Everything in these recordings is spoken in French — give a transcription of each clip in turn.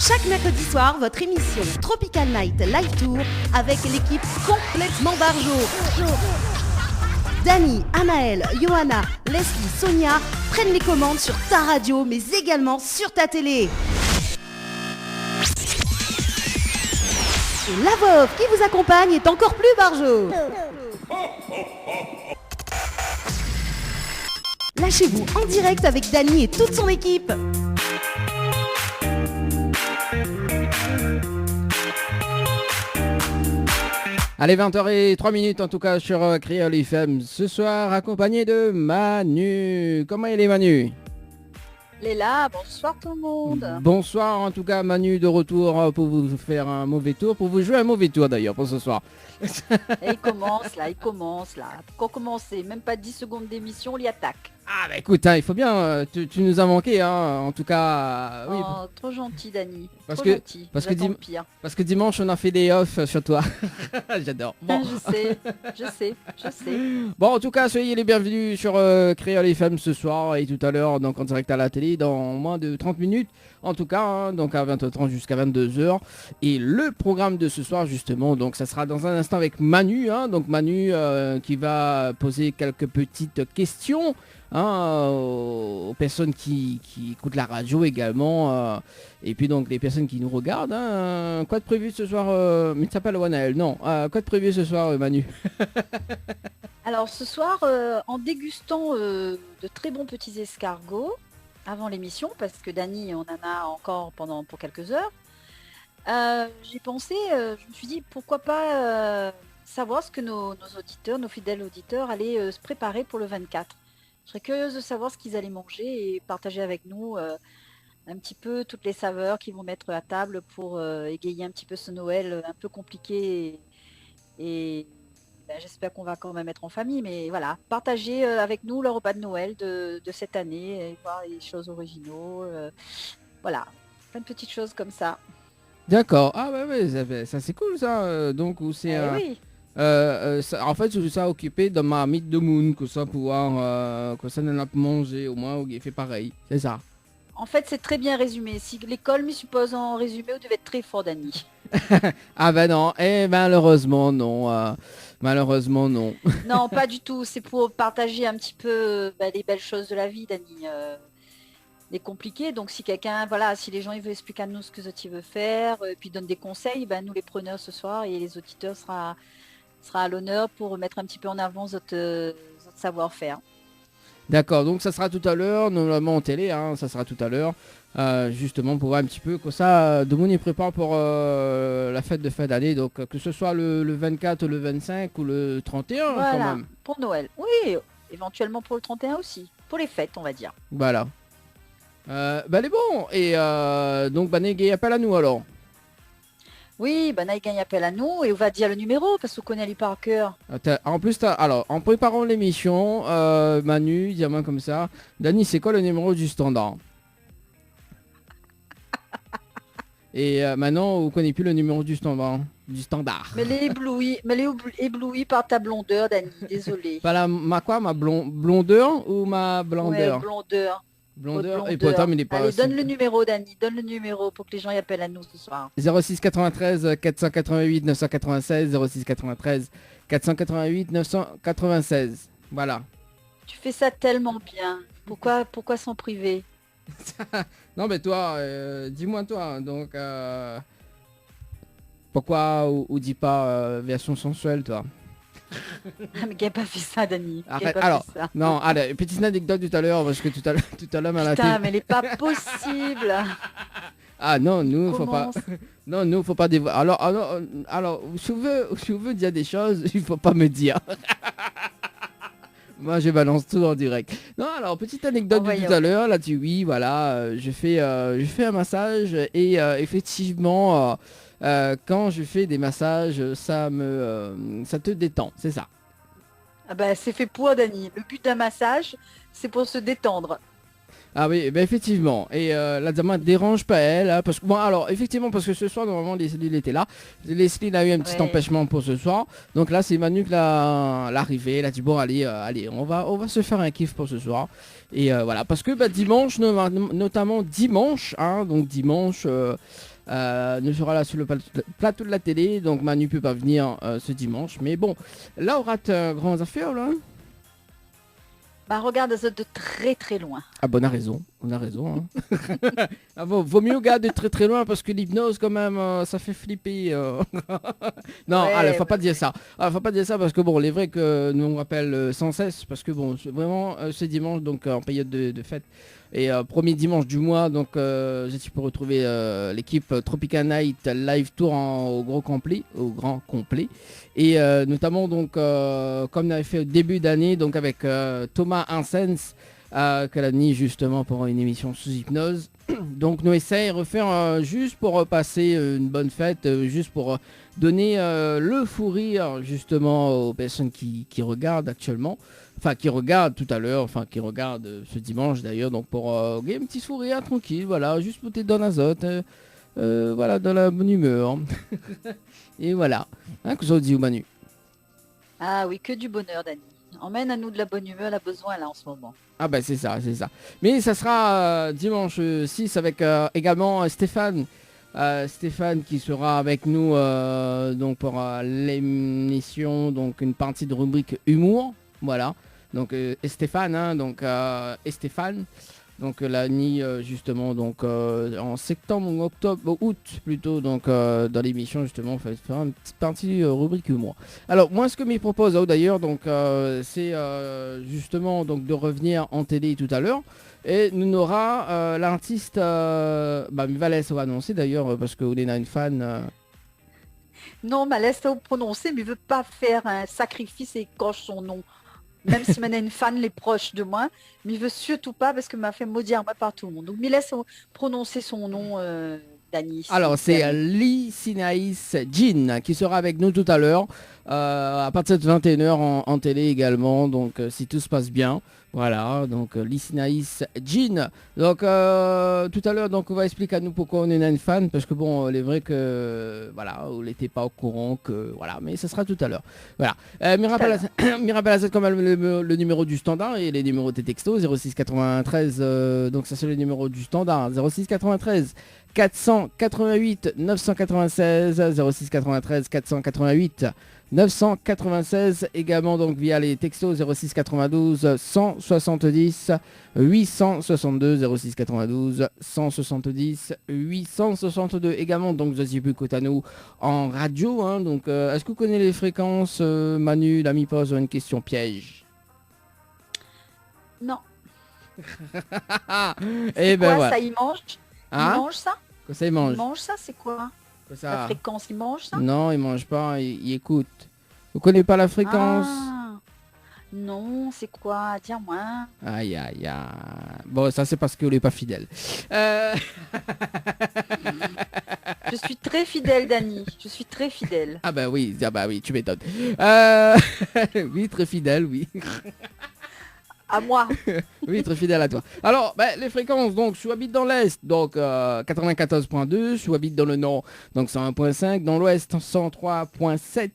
Chaque mercredi soir, votre émission Tropical Night Live Tour avec l'équipe complètement barjo. Dani, Anaël, Johanna, Leslie, Sonia prennent les commandes sur ta radio mais également sur ta télé. Et la Veuve qui vous accompagne est encore plus barjo. Lâchez-vous en direct avec Dani et toute son équipe. Allez, 20h03 en tout cas sur Créole FM ce soir, accompagné de Manu. Comment il est, Manu? Il est là, bonsoir tout le monde. Bonsoir en tout cas, Manu de retour pour vous faire un mauvais tour, pour vous jouer un mauvais tour d'ailleurs pour ce soir. Et il commence là. Pour commencer, même pas 10 secondes d'émission, on l'y attaque. Ah bah écoute, hein, il faut bien, tu nous as manqué, hein, en tout cas. Oui. Oh, trop gentil Dani, parce trop gentil. Parce que dimanche on a fait des off sur toi. J'adore. Bon. Je sais. Bon, en tout cas, soyez les bienvenus sur Créole FM ce soir et tout à l'heure, donc en direct à la télé dans moins de 30 minutes. En tout cas, hein, donc à 20h30 jusqu'à 22h. Et le programme de ce soir, justement, donc ça sera dans un instant avec Manu. Hein, donc Manu qui va poser quelques petites questions aux personnes qui écoutent la radio également. Et puis donc les personnes qui nous regardent. Hein, quoi de prévu ce soir mais tu s'appelle Wanaël, non. Quoi de prévu ce soir, Manu? Alors ce soir, en dégustant de très bons petits escargots, avant l'émission, parce que Dani, on en a encore pour quelques heures, j'ai pensé, je me suis dit, pourquoi pas savoir ce que nos auditeurs, nos fidèles auditeurs allaient se préparer pour le 24. Je serais curieuse de savoir ce qu'ils allaient manger et partager avec nous un petit peu toutes les saveurs qu'ils vont mettre à table pour égayer un petit peu ce Noël un peu compliqué et j'espère qu'on va quand même être en famille, mais voilà, partager avec nous le repas de Noël de cette année, et voir les choses originaux, voilà, plein de petites choses comme ça. D'accord, ah ouais, ça c'est cool ça, donc c'est oui. en fait je suis occupé de ma mythe de moon, que ça pouvoir, que ça n'en a pas mangé au moins, ou il fait pareil, c'est ça. En fait, c'est très bien résumé. Si l'école m'y suppose en résumé, vous devez être très fort, Dani. Ah ben non, et malheureusement non. Malheureusement non. Non, pas du tout. C'est pour partager un petit peu les belles choses de la vie, Dani. Les compliqués. Donc si quelqu'un, voilà, si les gens ils veulent expliquer à nous ce que Zoti veut faire, et puis donnent des conseils, nous les preneurs ce soir et les auditeurs sera à l'honneur pour mettre un petit peu en avant votre savoir-faire. D'accord, donc ça sera tout à l'heure, normalement en télé, hein, ça sera tout à l'heure, justement pour voir un petit peu que ça, de y prépare pour la fête de fin d'année, donc que ce soit le 24, le 25 ou le 31 voilà, quand même. Pour Noël, oui, éventuellement pour le 31 aussi, pour les fêtes on va dire. Voilà. Les bon, et donc Négé appelle à nous alors. Oui, Naïgan appelle à nous et on va dire le numéro parce qu'on connaît lui par cœur. En plus, alors, en préparant l'émission, Manu, dis-moi comme ça, Dani, c'est quoi le numéro du standard? Et maintenant, vous connaissez plus le numéro du standard. Mais les éblouis par ta blondeur, Dani, désolé. Pas ma blondeur ou ma blondeur? Ouais, blondeur. Blondeur. Et pourtant, il n'est pas... Allez, donne le numéro, Dani, donne le numéro pour que les gens y appellent à nous ce soir. 06 93 488 996, 06 93 488 996. Voilà. Tu fais ça tellement bien. Pourquoi s'en priver? Non mais toi, dis-moi toi, donc pourquoi ou dis pas version sensuelle toi? Ah mais qui a pas fait ça, Dani? Arrête, alors, non, allez, petite anecdote tout à l'heure, parce que tout à l'heure, putain, mais elle est pas possible. Ah non, nous, faut pas... Non, nous, faut pas dévoiler. Alors, si vous veux dire des choses, il faut pas me dire. Moi, je balance tout en direct. Non, alors, petite anecdote de tout à l'heure, là-dessus, oui, voilà, je fais un massage, et effectivement... quand je fais des massages, ça te détend, c'est ça. Ah bah c'est fait pour Dani. Le but d'un massage, c'est pour se détendre. Ah oui, effectivement. Et la dame dérange pas elle, hein, parce que bon alors effectivement parce que ce soir normalement Leslie était là. Leslie a eu un petit empêchement pour ce soir. Donc là c'est Manu qui l'arrivée. Elle a dit bon allez, on va se faire un kiff pour ce soir. Et voilà, parce que dimanche, notamment dimanche, hein, donc dimanche. ne sera là sur le plateau de la télé, donc Manu peut pas venir ce dimanche. Mais bon, là on rate grandes affaires là. Bah regarde ça de très très loin. Ah bon, on a raison. Hein. Ah, vaut mieux regarder de très très loin parce que l'hypnose quand même, ça fait flipper. Non, Ouais, allez, faut pas dire ça. Faut pas dire ça parce que bon, il est vrai que nous on rappelle sans cesse parce que bon, vraiment ce dimanche donc en période de fête. Et premier dimanche du mois, donc tu peux retrouver l'équipe Tropical Night Live Tour au grand complet. Et notamment donc comme on avait fait au début d'année, donc avec Thomas Insens, qu'elle a mis justement pour une émission sous hypnose. Donc nous essayons de refaire juste pour passer une bonne fête, juste pour donner le fou rire justement aux personnes qui regardent actuellement. Enfin, qui regarde tout à l'heure, enfin, qui regarde ce dimanche d'ailleurs, donc pour gagner un petit sourire tranquille, voilà, juste pour t'aider dans l'azote, voilà, dans la bonne humeur. Et voilà, hein, que ça dit, Manu. Ah oui, que du bonheur, Dani. Emmène à nous de la bonne humeur, elle a besoin là en ce moment. Ah bah c'est ça. Mais ça sera dimanche 6 avec également Stéphane. Stéphane qui sera avec nous donc pour l'émission, donc une partie de rubrique humour, voilà. Donc Stéphane, hein, donc Stéphane, donc la nuit justement donc en septembre ou octobre, août plutôt, donc dans l'émission justement on va faire une petite partie rubrique humour. Alors moi ce que m'y propose d'ailleurs donc c'est justement donc de revenir en télé tout à l'heure. Et nous aura l'artiste, va laisser annoncer d'ailleurs parce que on a une fan. Non, mais laisse ça prononcer, mais il veut pas faire un sacrifice et coche son nom. Même si maintenant une fan les proche de moi, mais il veut surtout pas parce que m'a fait maudire moi par tout le monde. Donc il laisse prononcer son nom, Dani. Alors c'est Lee Sinaïs Jean qui sera avec nous tout à l'heure à partir de 21h en télé également. Donc si tout se passe bien. Voilà, donc Lee Sinaïs Jean. Donc tout à l'heure, donc on va expliquer à nous pourquoi on est une fan, parce que bon, il est vrai que voilà, on n'était pas au courant que voilà, mais ce sera tout à l'heure. Voilà. Mirabel a quand même le numéro du standard et les numéros des textos 06 93. Donc ça c'est le numéro du standard 06 93 488 996 06 93 488 996 également donc via les textos 06 92 170 862 06 92 170 862 également donc Zazie Cotano en radio hein, donc est-ce que vous connaissez les fréquences Manu l'ami pose une question piège. Non. Et ben quoi, ça il mange hein? Il mange ça? Quoi ça il mange? Il mange ça, c'est quoi? Ça? La fréquence, il mange ça? Non, il mange pas, il écoute. Vous connaissez pas la fréquence? Non, c'est quoi? Dis-moi. Aïe. Bon, ça c'est parce que vous n'êtes pas fidèle. Je suis très fidèle, Dani. Je suis très fidèle. Ah bah oui, tu m'étonnes. Oui, très fidèle, oui. À moi. Oui, très fidèle à toi. Alors, les fréquences, donc, je habite dans l'Est, donc 94.2, je habite dans le Nord, donc 101.5, dans l'Ouest, 103.7,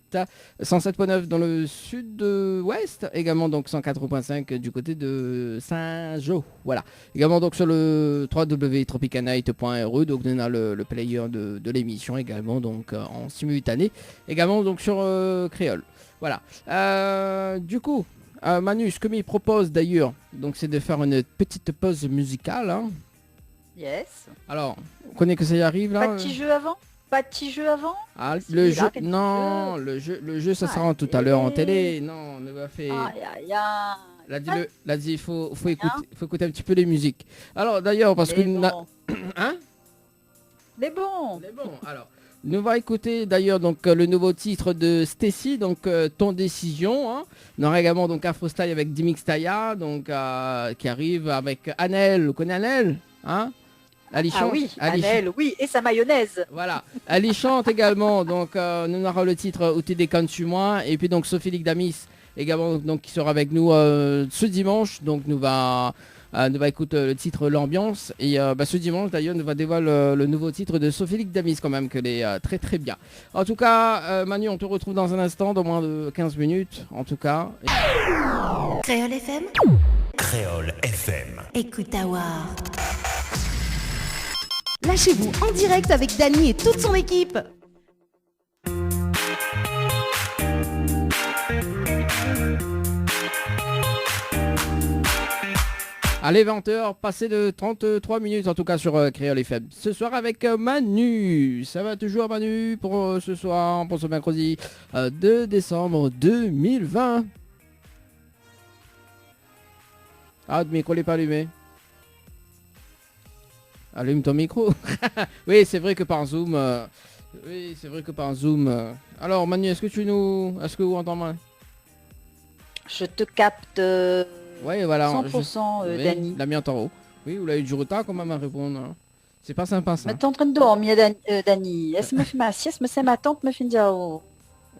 107.9 dans le Sud-Ouest, également donc 104.5 du côté de Saint-Jean, voilà. Également donc sur le www.tropicanight.re, donc on a le player de l'émission également, donc en simultané, également donc sur Créole, voilà. Du coup, Manu, ce que m'y propose d'ailleurs, donc c'est de faire une petite pause musicale. Hein. Yes. Alors, on connaît que ça y arrive là. Pas de petit jeu avant? Pas de petit jeu avant? Ah, Si, le là, jeu, petit non, jeu. le jeu ça sera tout à l'heure en télé. Non, on va faire. Aïe. Là dit, il faut écouter un petit peu les musiques. Alors d'ailleurs, parce que... Bon. Hein? Mais bon. Alors... Nous va écouter d'ailleurs donc le nouveau titre de Stacy, donc Ton Décision. Hein. On aura également donc Afrostyle avec Dimix Taya, donc qui arrive avec Annelle. Vous connaissez Annelle, hein? Ali chante. Ah oui, Annelle, oui, et sa mayonnaise. Voilà. Ali chante également, donc nous aura le titre Où tu déconnes sur moi, et puis donc Sophie Ligdamis également donc qui sera avec nous ce dimanche, donc nous va écouter le titre L'Ambiance et ce dimanche d'ailleurs nous va dévoiler le nouveau titre de Sophie Damis quand même que est très très bien. En tout cas Manu, on te retrouve dans un instant, dans moins de 15 minutes en tout cas. Créole FM. Créole FM. Écoute Awar. Lâchez-vous en direct avec Dany et toute son équipe. Allez, 20h, passé de 33 minutes en tout cas sur Créole FM. Ce soir avec Manu. Ça va toujours Manu pour ce soir, pour ce mercredi 2 décembre 2020. Ah, le micro n'est pas allumé. Allume ton micro. Oui, c'est vrai que par Zoom. Oui, c'est vrai que par Zoom. Alors Manu, est-ce que vous entendez? Je te capte Ouais, voilà. 100% Oui, Dany. la mienne en haut. Oui, vous avez eu du retard quand même à répondre. Hein. C'est pas sympa ça. Mais t'es en train de dormir, Dany. Elle me fait ma sieste, mais c'est ma tante me fait dire oh.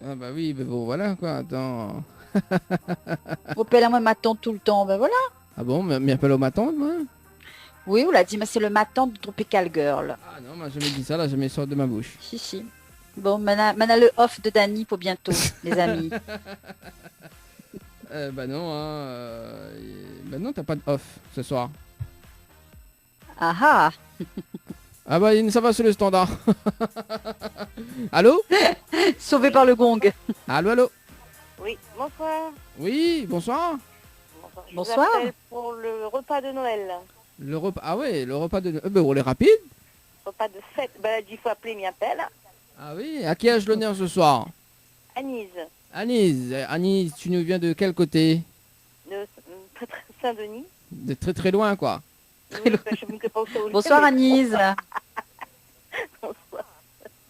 Ah bah oui, mais bon, voilà quoi, attends. Vous appelez moi ma tante tout le temps, ben voilà. Ah bon, mais appelle au matin, moi. Oui, on l'a dit, mais c'est le ma tante de Tropical Girl. Ah non, moi je me dis ça, là, je me sors de ma bouche. Si, si. Bon, maintenant le off de Dany pour bientôt, les amis. Bah non, bah non, t'as pas de off ce soir. Ah ah. Ah bah ça va sur le standard. Allô? Sauvé par le gong. Allô, allô? Oui, bonsoir. Oui, bonsoir. Je Bonsoir. vous appelle pour le repas de Noël. Le repas, ah ouais, le repas de... bah on est rapide. Repas de fête. Ben, il faut appeler, m'y appelle. Ah oui, à qui ai-je l'honneur ce soir? Anise, Anise, tu nous viens de quel côté? de Saint-Denis. De très très loin quoi. Oui, ben, je ne sais pas où c'est. Bonsoir Anise. Bonsoir.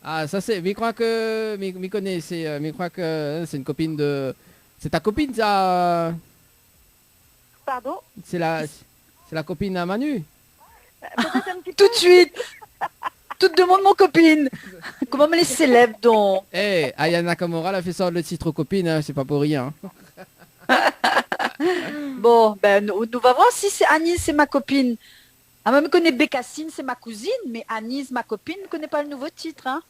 Ah ça c'est, mais je crois que, mais connais, mais je crois que c'est une copine de... C'est ta copine ça? Pardon. C'est la copine à Manu? Peut-être un petit peu. Tout de suite. Tout demande mon copine. Comment me les célèbre donc? Eh, Aya Nakamura elle a fait ça le titre copine, hein, c'est pas pour rien. Bon, ben nous va voir si c'est Anise, c'est ma copine. Ah, moi, je connais Bécassine, c'est ma cousine, mais Anise, ma copine, ne connaît pas le nouveau titre. Hein.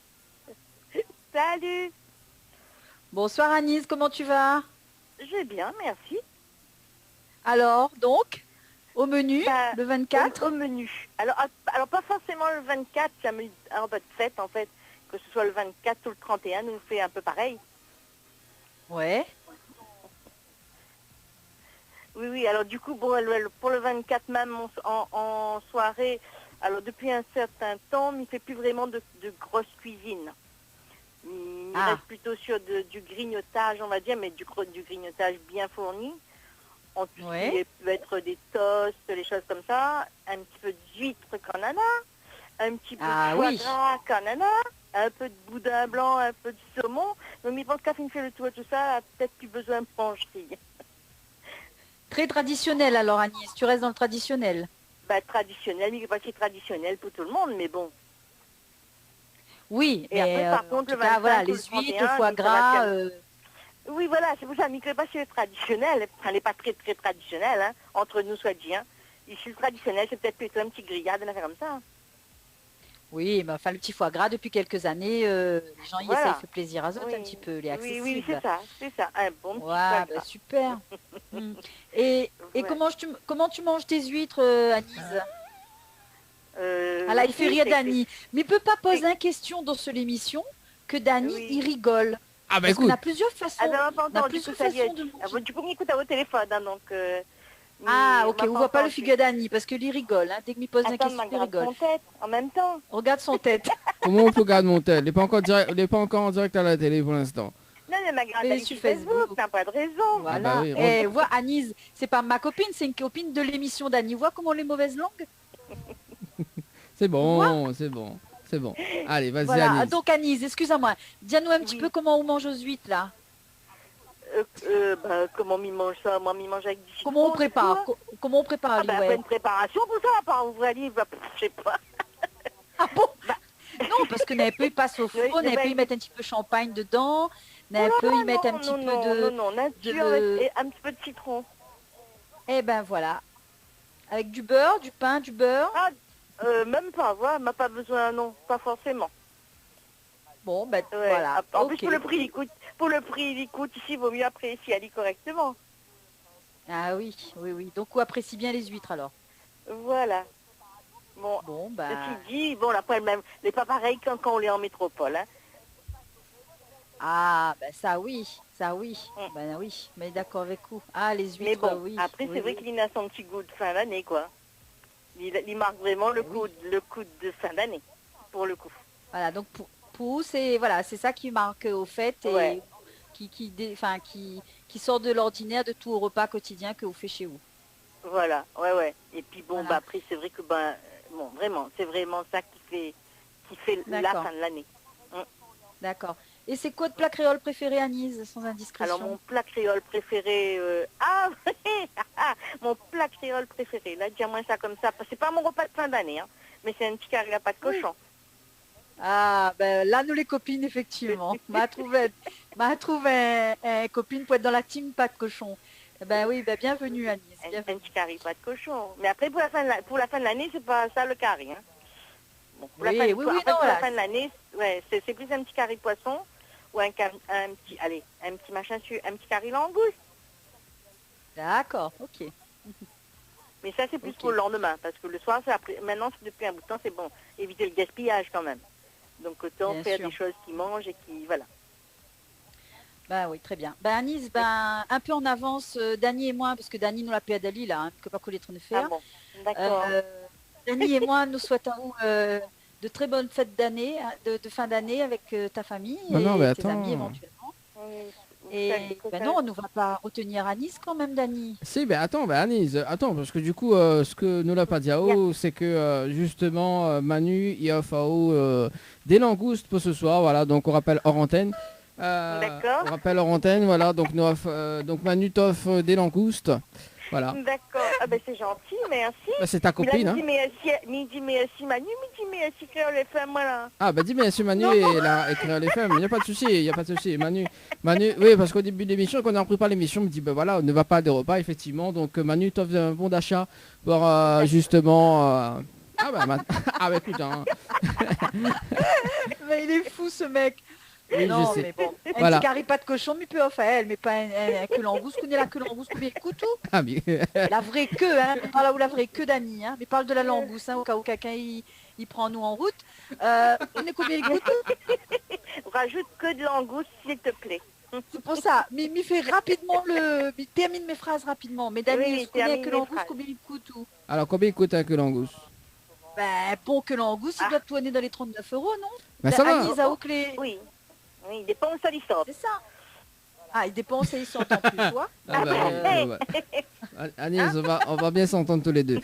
Salut. Bonsoir Anise, comment tu vas? Je vais bien, merci. Alors, donc, au menu, Bah, le 24? Au menu. Alors pas forcément le 24, c'est un repas de fête en fait. Que ce soit le 24 ou le 31, nous fait un peu pareil. Ouais. Oui, oui, alors du coup, bon, pour le 24 même en soirée, alors depuis un certain temps, il ne fait plus vraiment de grosse cuisine. Il reste plutôt sur du grignotage, on va dire, mais du grignotage bien fourni. En tout ce qui peut être des toasts, les choses comme ça, un petit peu d'huître qu'on en a, un petit peu de foie gras qu'on en a, un peu de boudin blanc, un peu de saumon. Donc, il pense qu'à fin fait le tour de tout ça, peut-être plus besoin de manger. Très traditionnel alors Agnès, tu restes dans le traditionnel. Bah traditionnel, mais pas si traditionnel pour tout le monde, mais bon. Oui, et mais après, par contre, en tout cas, voilà, les huîtres, le foie gras. Oui, voilà, c'est pour ça, mais pas si traditionnel, elle n'est pas très très traditionnelle, hein, entre nous soit dit. Hein. Ici, le traditionnel, c'est peut-être plutôt un petit grillade, une affaire comme ça. Hein. Oui, mais enfin, le petit foie gras, depuis quelques années, les gens y essayent, fait plaisir à eux un petit peu, les accessibles. Oui, c'est ça, un bon petit foie gras. Super. Et comment tu manges tes huîtres, Anise? Il fait rire Dany. Mais il peut pas poser une question dans cette émission que Dany, il rigole. Ah bah parce écoute. qu'on a plusieurs façons, de manger. Tu peux m'écouter au téléphone, hein, donc... ok, on voit pas le figure d'Annie, parce que lui rigole, hein, dès qu'il me pose une question, il rigole. Son tête, en même temps. Regarde son tête. Comment on peut garder mon tel? Il n'est pas encore en direct à la télé pour l'instant. Non, mais ma grande sur Facebook, t'as pas de raison. Voilà. Ah bah oui, et vois, Anise, c'est pas ma copine, c'est une copine de l'émission d'Annie. Vois comment les mauvaises langues. C'est bon, c'est bon. C'est bon. Allez, vas-y, voilà. Anise. Donc Anise, excuse-moi, dis-nous un petit peu comment on mange aux huîtres là. Comment on mange ça? Moi, on mange avec du citron. Comment on prépare? Comment on prépare? Une préparation pour ça, par ouvrir les livres, je sais pas. Ah bon? Non, parce que n'avait pas y passe au four, n'avait pas y mettre un petit peu de champagne dedans, n'avait pas y mettre un petit peu de... Non, nature, un petit peu de citron. Eh ben voilà. Avec du beurre, du pain, du beurre. Même pas, voilà, m'a pas besoin, non, pas forcément. Bon, ben voilà. En plus, pour le prix, il coûte, ici, il vaut mieux apprécier, aller correctement. Ah oui. Donc on apprécie bien les huîtres alors. Voilà. Bon, bah... ceci dit, bon, la poêle même, n'est pas pareil quand on est en métropole. Hein. Ah, bah ça oui. Ben oui, mais d'accord avec vous. Ah, les huîtres, mais bon, oui. après, oui, c'est vrai qu'il a son petit goût de fin d'année, quoi. Il marque vraiment le coup de fin d'année, pour le coup. Voilà, donc pour vous, c'est voilà, c'est ça qui marque au fait et Ouais. qui sort de l'ordinaire de tout repas quotidien que vous faites chez vous. Voilà, ouais. Et puis bon, Voilà. bah après, c'est vrai que, bon, vraiment, c'est vraiment ça qui fait la D'accord. fin de l'année. D'accord. Et c'est quoi de plat créole préféré à Nice, sans indiscrétion? Alors, mon plat créole préféré... mon plat créole préféré, là, dis-moi ça comme ça. C'est pas mon repas de fin d'année, hein, mais c'est un petit carré à pâte de cochon. Ah, ben là, nous les copines, effectivement. m'a trouvé un copine pour être dans la team pâte cochon. Ben oui, ben bienvenue à Nice. Un petit carré pâte de cochon. Mais après, pour la fin de l'année, c'est pas ça le carré. Hein. Bon, pour la fin de l'année, ouais, c'est plus un petit carré de poisson ou un petit machin, un petit carré langouste. D'accord, ok. Mais ça, c'est plus pour le lendemain, parce que le soir, maintenant, depuis un bout de temps, c'est bon. Éviter le gaspillage quand même. Donc, autant faire des choses qui mangent et qui... Voilà. Ben oui, très bien. Ben Anis, un peu en avance, Dany et moi, parce que Dany nous l'a payé à Dali, là, hein, que pas qu'on est en train de faire. Ah bon, d'accord. Dany et moi, nous souhaitons de très bonnes fêtes d'année, de fin d'année avec ta famille et tes amis éventuellement. Et non, on ne va pas retenir Anis quand même, Dany. Si, Anis, parce que du coup, ce que nous l'a pas dit c'est que justement, Manu, il offre des langoustes pour ce soir, voilà, donc on rappelle hors antenne. D'accord. On rappelle hors antenne, voilà, donc, donc Manu t'offre des langoustes, voilà. D'accord, ah ben c'est gentil, merci. Bah, c'est ta copine, hein. Il dit merci Manu, il dit merci Créole FM, voilà. Ah bah dis merci Manu et Créole FM, il n'y a pas de souci, Manu, oui, parce qu'au début de l'émission, quand on a repris par l'émission, on me dit bah voilà, on ne va pas à des repas, effectivement, donc Manu t'offre un bon d'achat pour justement... Ah bah putain. Mais il est fou ce mec. Oui, non, je sais. mais bon, un Voilà. petit carré pas de cochon, mais peut offrir elle, mais pas un queue langouste, connaît la queue langouste, combien de couteaux? Ah, mais... La vraie queue, hein, pas là où la vraie queue d'Annie, hein, mais parle de la langouste, hein, au cas où quelqu'un il prend nous en route. On est combien de couteaux? Rajoute que de langouste, s'il te plaît. C'est pour ça, mais fait rapidement termine mes phrases rapidement. Mais Dany, combien que langouste, combien il coûte tout? Alors combien il coûte un queue langouste? Ben, pour que langouste, il doit tourner dans les 39 €, non? Ben ça va. Oui, il dépense à l'histoire. C'est ça. Ah, il dépense et il s'entend plus, toi. Ah bah, Agnès, on va bien s'entendre tous les deux.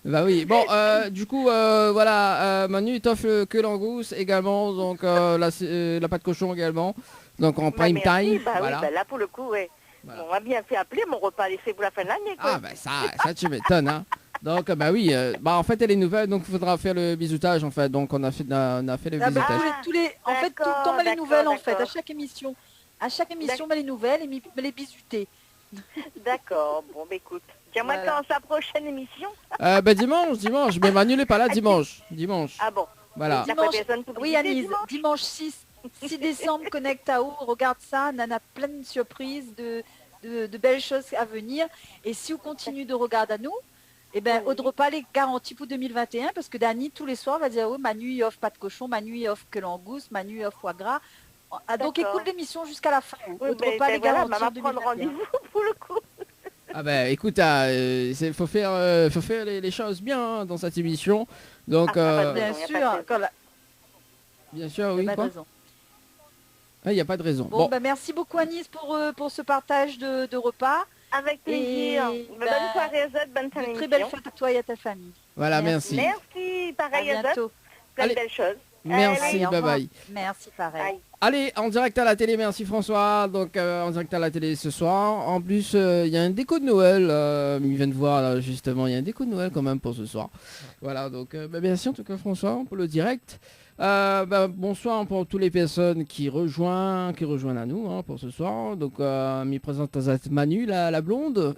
Bah oui, bon, du coup, voilà, Manu t'offre que langouste également, donc la pâte cochon également, donc en prime time. Voilà. Oui, là pour le coup, ouais. Voilà. On m'a bien fait appeler, mon repas est fait pour la fin de l'année. Ah bah ça tu m'étonnes, hein. Donc bah oui, en fait elle est nouvelle, donc il faudra faire le bisoutage en fait, donc on a fait le bisoutage. En fait, tout le temps les nouvelles en fait, à chaque émission, met les nouvelles et met les bisuter. D'accord, bon bah écoute. Tiens-moi quand sa prochaine émission? Bah dimanche, mais Manu n'est pas là dimanche. Ah bon. Voilà. Oui Anise, dimanche 6 décembre, Connect AO, regarde ça, Nana plein de surprises, de belles choses à venir. Et si on continue de regarder à nous, eh ben Aude Repas les garantit pour 2021, parce que Dany tous les soirs va dire oui, Manu il offre pas de cochon, Manu il offre que langouste, Manu il offre foie gras. Donc écoute l'émission jusqu'à la fin. Aude Repas les garantit en 2021. Rendez-vous pour le coup. Ah bah écoute, il faut faire les choses bien hein, dans cette émission. Donc bien sûr, bien sûr, oui. Il n'y a pas de raison. Bon, bah, merci beaucoup Anis pour ce partage de repas. Avec plaisir. Bonne soirée à Z, bonne fin d'émission. Très belle fête à toi et à ta famille. Voilà, merci. Merci, pareil à Z. Plein de belles choses. Merci, bye bye. Merci, pareil. Allez, en direct à la télé, merci François. Donc en direct à la télé ce soir. En plus, il y a un déco de Noël. Il vient de voir là, justement, il y a un déco de Noël quand même pour ce soir. Voilà, donc merci en tout cas François pour le direct. Bonsoir pour toutes les personnes qui rejoignent à nous hein, pour ce soir. Donc m'y présente Manu, la blonde.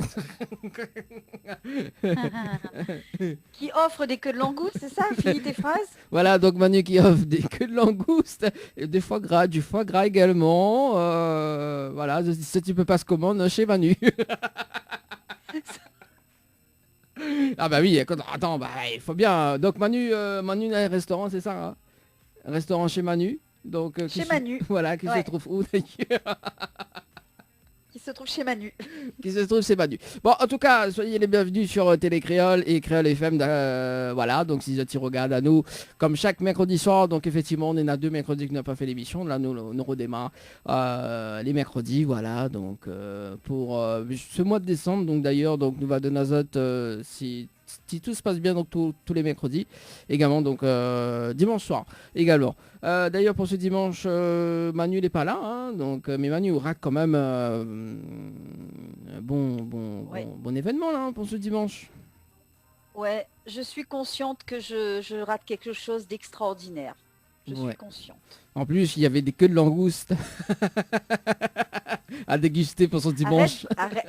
Qui offre des queues de langouste, c'est ça? Finis tes phrases. Voilà, donc Manu qui offre des queues de langouste et du foie gras également. Voilà, ce type passe commande chez Manu. Ah bah oui, écoute, attends, bah il faut bien. Donc Manu, Manu a un restaurant, c'est ça, hein? Un restaurant chez Manu. Donc Chez Manu. Voilà, qui se Ouais. trouve où d'ailleurs? Qui se trouve chez Manu. Qui se trouve chez Manu. Bon, en tout cas, soyez les bienvenus sur Télé Créole et Créole FM. Voilà, donc si tu regardes à nous, comme chaque mercredi soir, donc effectivement, on est à 2 mercredis qu'on n'a pas fait l'émission. Là, nous redémarre les mercredis, voilà. Donc pour ce mois de décembre, donc d'ailleurs, donc nous va de Nazote si tout se passe bien, donc tous les mercredis. Également, donc dimanche soir également. D'ailleurs, pour ce dimanche, Manu n'est pas là, hein, donc, mais Manu aura quand même bon événement là, hein, pour ce dimanche. Ouais, je suis consciente que je rate quelque chose d'extraordinaire. Je Ouais. suis consciente. En plus, il y avait des queues de langoustes à déguster pour son dimanche. Arrête.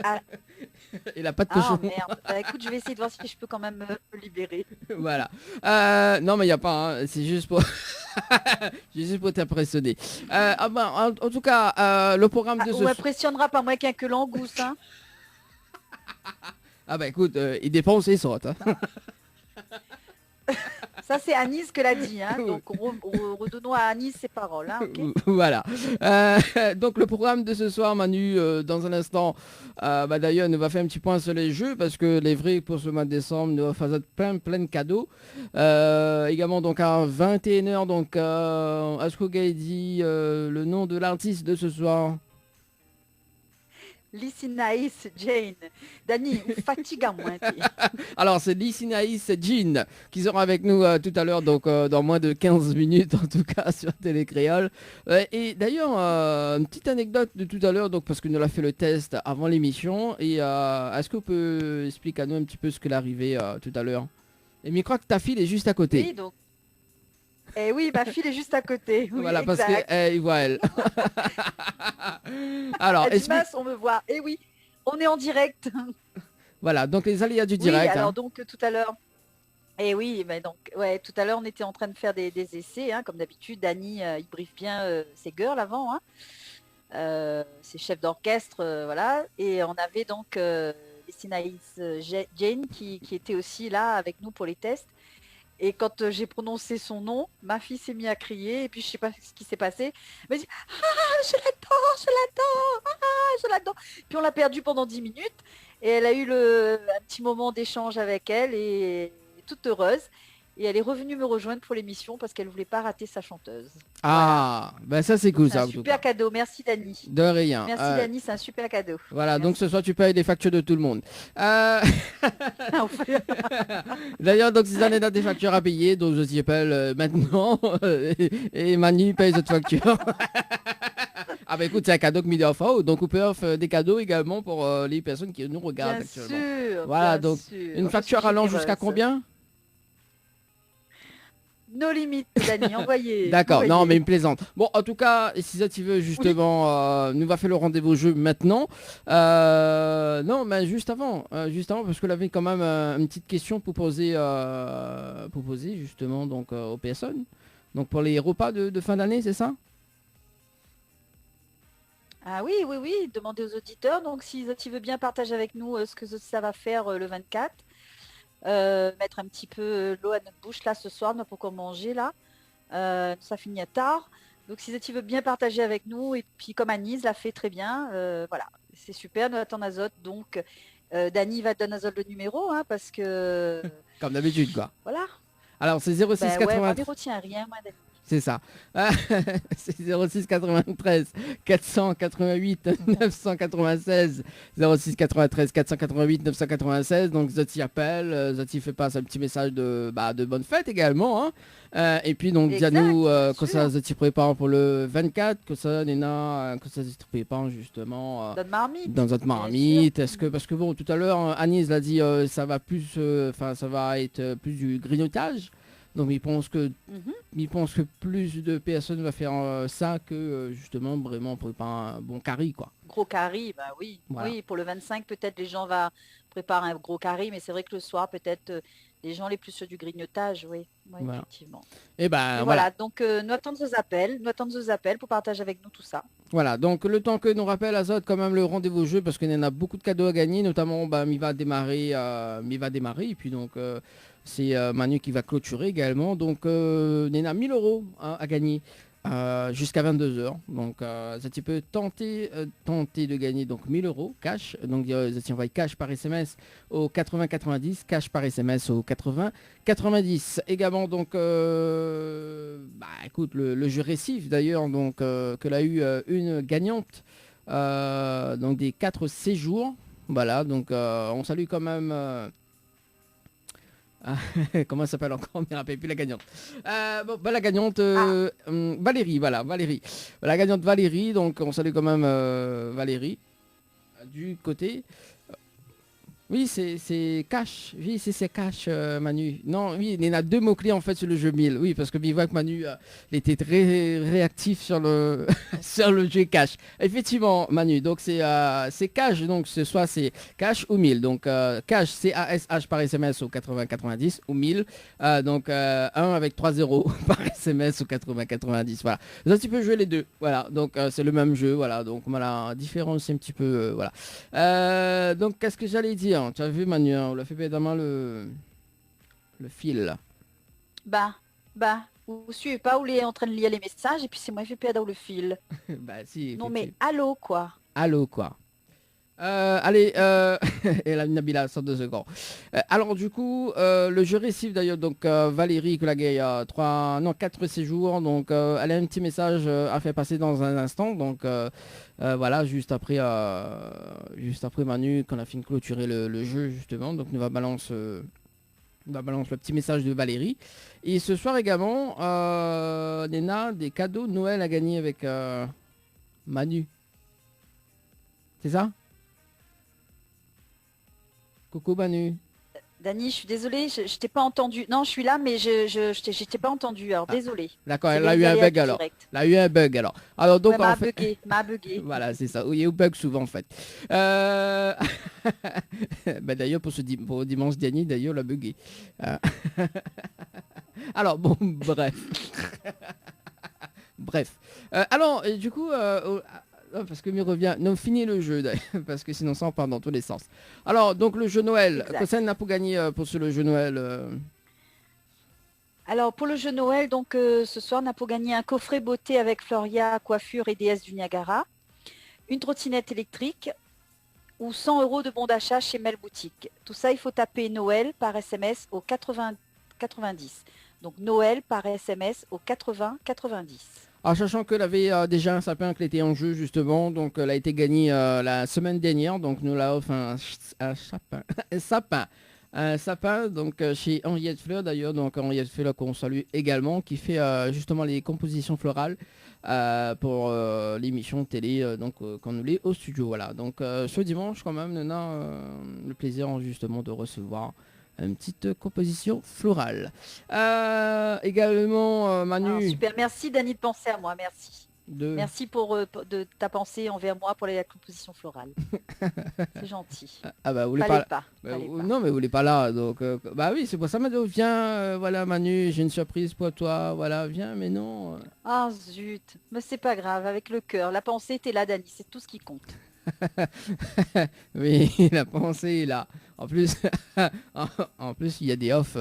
Et la pâte Ah cochon. merde. Bah, écoute, je vais essayer de voir si je peux quand même me libérer. Voilà. Non, mais il n'y a pas, hein, c'est juste pour... juste pour t'impressionner. En tout cas, le programme de On ce... m'impressionnera pas moins qu'un que langouste. Hein. Ah bah écoute, il dépense et saute. Hein. Ça, c'est Anis que l'a dit. Hein. Donc, redonnons à Anis ses paroles. Hein, ok. Voilà. Donc le programme de ce soir, Manu, dans un instant, d'ailleurs, nous va faire un petit point sur les jeux parce que les vrais pour ce mois de décembre, nous va faire plein de cadeaux. Également donc à 21h, donc est-ce que vous avez dit le nom de l'artiste de ce soir? Lysinaïs Jane. Dani, fatigue à moi. Alors c'est Lysinaïs Jean qui sera avec nous tout à l'heure, donc dans moins de 15 minutes en tout cas sur Télé Créole. Et d'ailleurs, une petite anecdote de tout à l'heure, donc parce que nous l'a fait le test avant l'émission. Et est-ce que vous pouvez expliquer à nous un petit peu ce qu'elle est arrivé tout à l'heure? Et mais je crois que ta fille est juste à côté. Oui, donc. Eh oui, ma fille est juste à côté. Oui, Voilà, parce exact. qu'elle voit elle. Alors, Elle dit, explique... mince, on me voit. Eh oui, on est en direct. Voilà, donc les aléas du direct. Oui, alors hein. donc tout à l'heure. Eh oui, mais donc ouais, tout à l'heure on était en train de faire des essais, hein, comme d'habitude. Dany, il briefe bien ses girls avant, hein, ses chefs d'orchestre, voilà. Et on avait donc les Sinaïs Jane qui était aussi là avec nous pour les tests. Et quand j'ai prononcé son nom, ma fille s'est mise à crier et puis je sais pas ce qui s'est passé. Elle m'a dit je l'adore. Puis on l'a perdue pendant 10 minutes et elle a eu un petit moment d'échange avec elle et toute heureuse. Et elle est revenue me rejoindre pour l'émission parce qu'elle voulait pas rater sa chanteuse. Ah, ben ça c'est Donc, cool c'est ça. un en tout super cas. cadeau. Merci Dany. De rien. Merci Dany, c'est un super cadeau. Voilà, Merci. donc ce soir tu payes les factures de tout le monde. D'ailleurs, donc si vous avez des factures à payer, donc je t'y appelle maintenant et Manu paye cette facture. Ah bah écoute, c'est un cadeau que Media offre, donc on peut offrir des cadeaux également pour les personnes qui nous regardent Bien actuellement. sûr. Voilà, bien donc sûr. une Je facture suis allant jusqu'à généreuse. combien? Nos limites, Dany, envoyez. D'accord, non envoyez. mais une plaisante. Bon, en tout cas, si ça tu veux justement, nous va faire le rendez-vous jeu maintenant. Non, mais juste avant, parce que avait quand même une petite question pour poser justement donc aux personnes. Donc pour les repas de fin d'année, c'est ça? Ah oui, demandez aux auditeurs. Donc, si tu veux bien partager avec nous ce que ça va faire le 24, mettre un petit peu l'eau à notre bouche là ce soir, on n'a pas quoi manger là. Ça finit tard. Donc, si tu veux bien partager avec nous, et puis comme Anis l'a fait très bien, voilà, c'est super. Nous attendons Azote. Donc, Dany va te donner Azote le numéro, hein, parce que Comme d'habitude quoi. voilà. Alors c'est 06 Ben ouais, moi, 80. je retiens rien, moi, Dany. C'est ça. C'est 06 93 488 996 06 93 488 996. Donc Zoti appelle, Zoti fait passer un petit message de bonne fête également. Hein. Et puis donc Exact, dis-nous bien que sûr. ça Zoti prépare pour le 24, que ça Nena, que ça Zoti prépare justement Notre marmite. dans notre marmite. Est-ce que parce que bon tout à l'heure Anis l'a dit, ça va plus, ça va être plus du grignotage. Donc il pense que plus de personnes vont faire ça que justement vraiment préparer un bon curry quoi. Gros curry, bah oui. Voilà. Oui, pour le 25, peut-être les gens vont préparer un gros curry, mais c'est vrai que le soir, peut-être les gens les plus sur du grignotage, oui, Voilà. effectivement. Et ben Et voilà. voilà, donc nous attendons vos appels pour partager avec nous tout ça. Voilà, donc le temps que nous rappelle Azot quand même le rendez-vous jeu parce qu'il y en a beaucoup de cadeaux à gagner, notamment il va démarrer, et puis donc c'est Manu qui va clôturer également, donc il y en a 1000 euros à gagner jusqu'à 22 heures. Donc ça tu peux tenter de gagner donc 1000 euros cash, donc ça envoie cash par SMS au 80 90, cash par SMS au 80 90. Également donc écoute le jeu récif d'ailleurs donc que l'a eu une gagnante donc des 4 séjours. Voilà, donc on salue quand même comment elle s'appelle encore? On ne me rappelle plus la gagnante. La gagnante Valérie, voilà, Valérie. La gagnante Valérie, donc on salue quand même Valérie du côté. Oui, c'est cash. Oui, c'est cash, Manu. Non, oui, il y en a 2 mots-clés en fait sur le jeu 1000. Oui, parce que il voit que Manu il était très réactif sur le sur le jeu cash. Effectivement, Manu. Donc c'est cash. Donc ce soit c'est cash ou 1000. Donc cash CASH par SMS au 80 90 ou 1000. Donc 1 avec 3 zéros par SMS au 80 90. Voilà. Donc tu peux jouer les deux. Voilà. Donc c'est le même jeu. Voilà. Donc voilà, différence un petit peu. Voilà. Donc qu'est-ce que j'allais dire? Tu as vu Manu, on l'a fait évidemment le fil. Vous suivez pas, où il est en train de lire les messages et puis c'est moi qui fais dans le fil. Si. Non mais allô quoi. Allô quoi. Allez, et la Nabila, 102 secondes. Alors du coup, le jeu récif d'ailleurs, donc Valérie que la il y a 4 séjours, donc elle a un petit message à faire passer dans un instant, donc voilà, juste après Manu, qu'on a fini de clôturer le jeu justement, donc nous va balance le petit message de Valérie. Et ce soir également, Nena, des cadeaux de Noël à gagner avec Manu. C'est ça? Coucou Manu. Dani, je suis désolée, je t'ai pas entendu. Non, je suis là, mais je t'ai pas entendu. Alors désolée. D'accord, elle a eu un bug alors. Elle a eu un bug alors. Alors donc ouais, m'a bugué. Voilà, c'est ça. Oui, il y a eu bug souvent en fait. D'ailleurs pour dimanche dernier, d'ailleurs, elle a bugué. Alors bon, bref. Bref. Alors, du coup. Parce que m'y revient. Non, finis le jeu parce que sinon ça en part dans tous les sens. Alors donc le jeu Noël, que ça n'a pas gagné pour le jeu Noël. Alors pour le jeu Noël, donc ce soir on a pour gagner un coffret beauté avec Floria, coiffure et déesse du Niagara, une trottinette électrique ou 100 € de bon d'achat chez Mel Boutique. Tout ça il faut taper Noël par SMS au 80 90. Donc Noël par SMS au 80 90. Alors, sachant qu'elle avait déjà un sapin qui était en jeu justement, donc elle a été gagnée la semaine dernière, donc nous l'a offert un sapin donc chez Henriette Fleur d'ailleurs, donc Henriette Fleur qu'on salue également, qui fait justement les compositions florales pour l'émission télé donc qu'on nous lit au studio. Voilà, donc ce dimanche quand même on a le plaisir justement de recevoir une petite composition florale. Également, Manu. Alors, super, merci Dani de penser à moi, merci. Merci de ta pensée envers moi pour la composition florale. C'est gentil. Ah bah vous voulez pas. Non mais vous voulez pas là, donc bah oui c'est pour ça Manu, viens, voilà Manu, j'ai une surprise pour toi, voilà viens, mais non. Ah zut, mais c'est pas grave, avec le cœur, la pensée t'es là Dani, c'est tout ce qui compte. Oui, la pensée est là. En plus, il y a des offs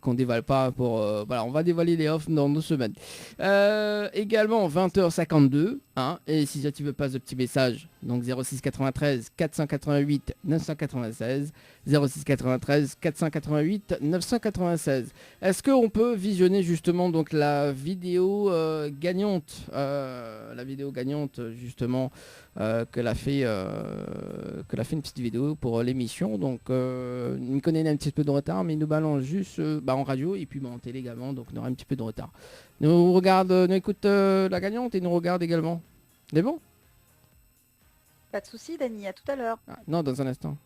qu'on dévoile pas pour... voilà, on va dévoiler les offs dans 2 semaines. Également, 20h52. Hein, et si tu veux pas de petit message, donc 06 93 488 996. 06 93 488 996. Est-ce qu'on peut visionner justement donc la vidéo gagnante justement qu'elle a fait une petite vidéo pour l'émission, donc il connaît un petit peu de retard mais il nous balance juste en radio et puis en télé également, donc on aura un petit peu de retard. Nous écoute la gagnante et nous regarde également. C'est bon? Pas de souci Dani, à tout à l'heure. Non, dans un instant.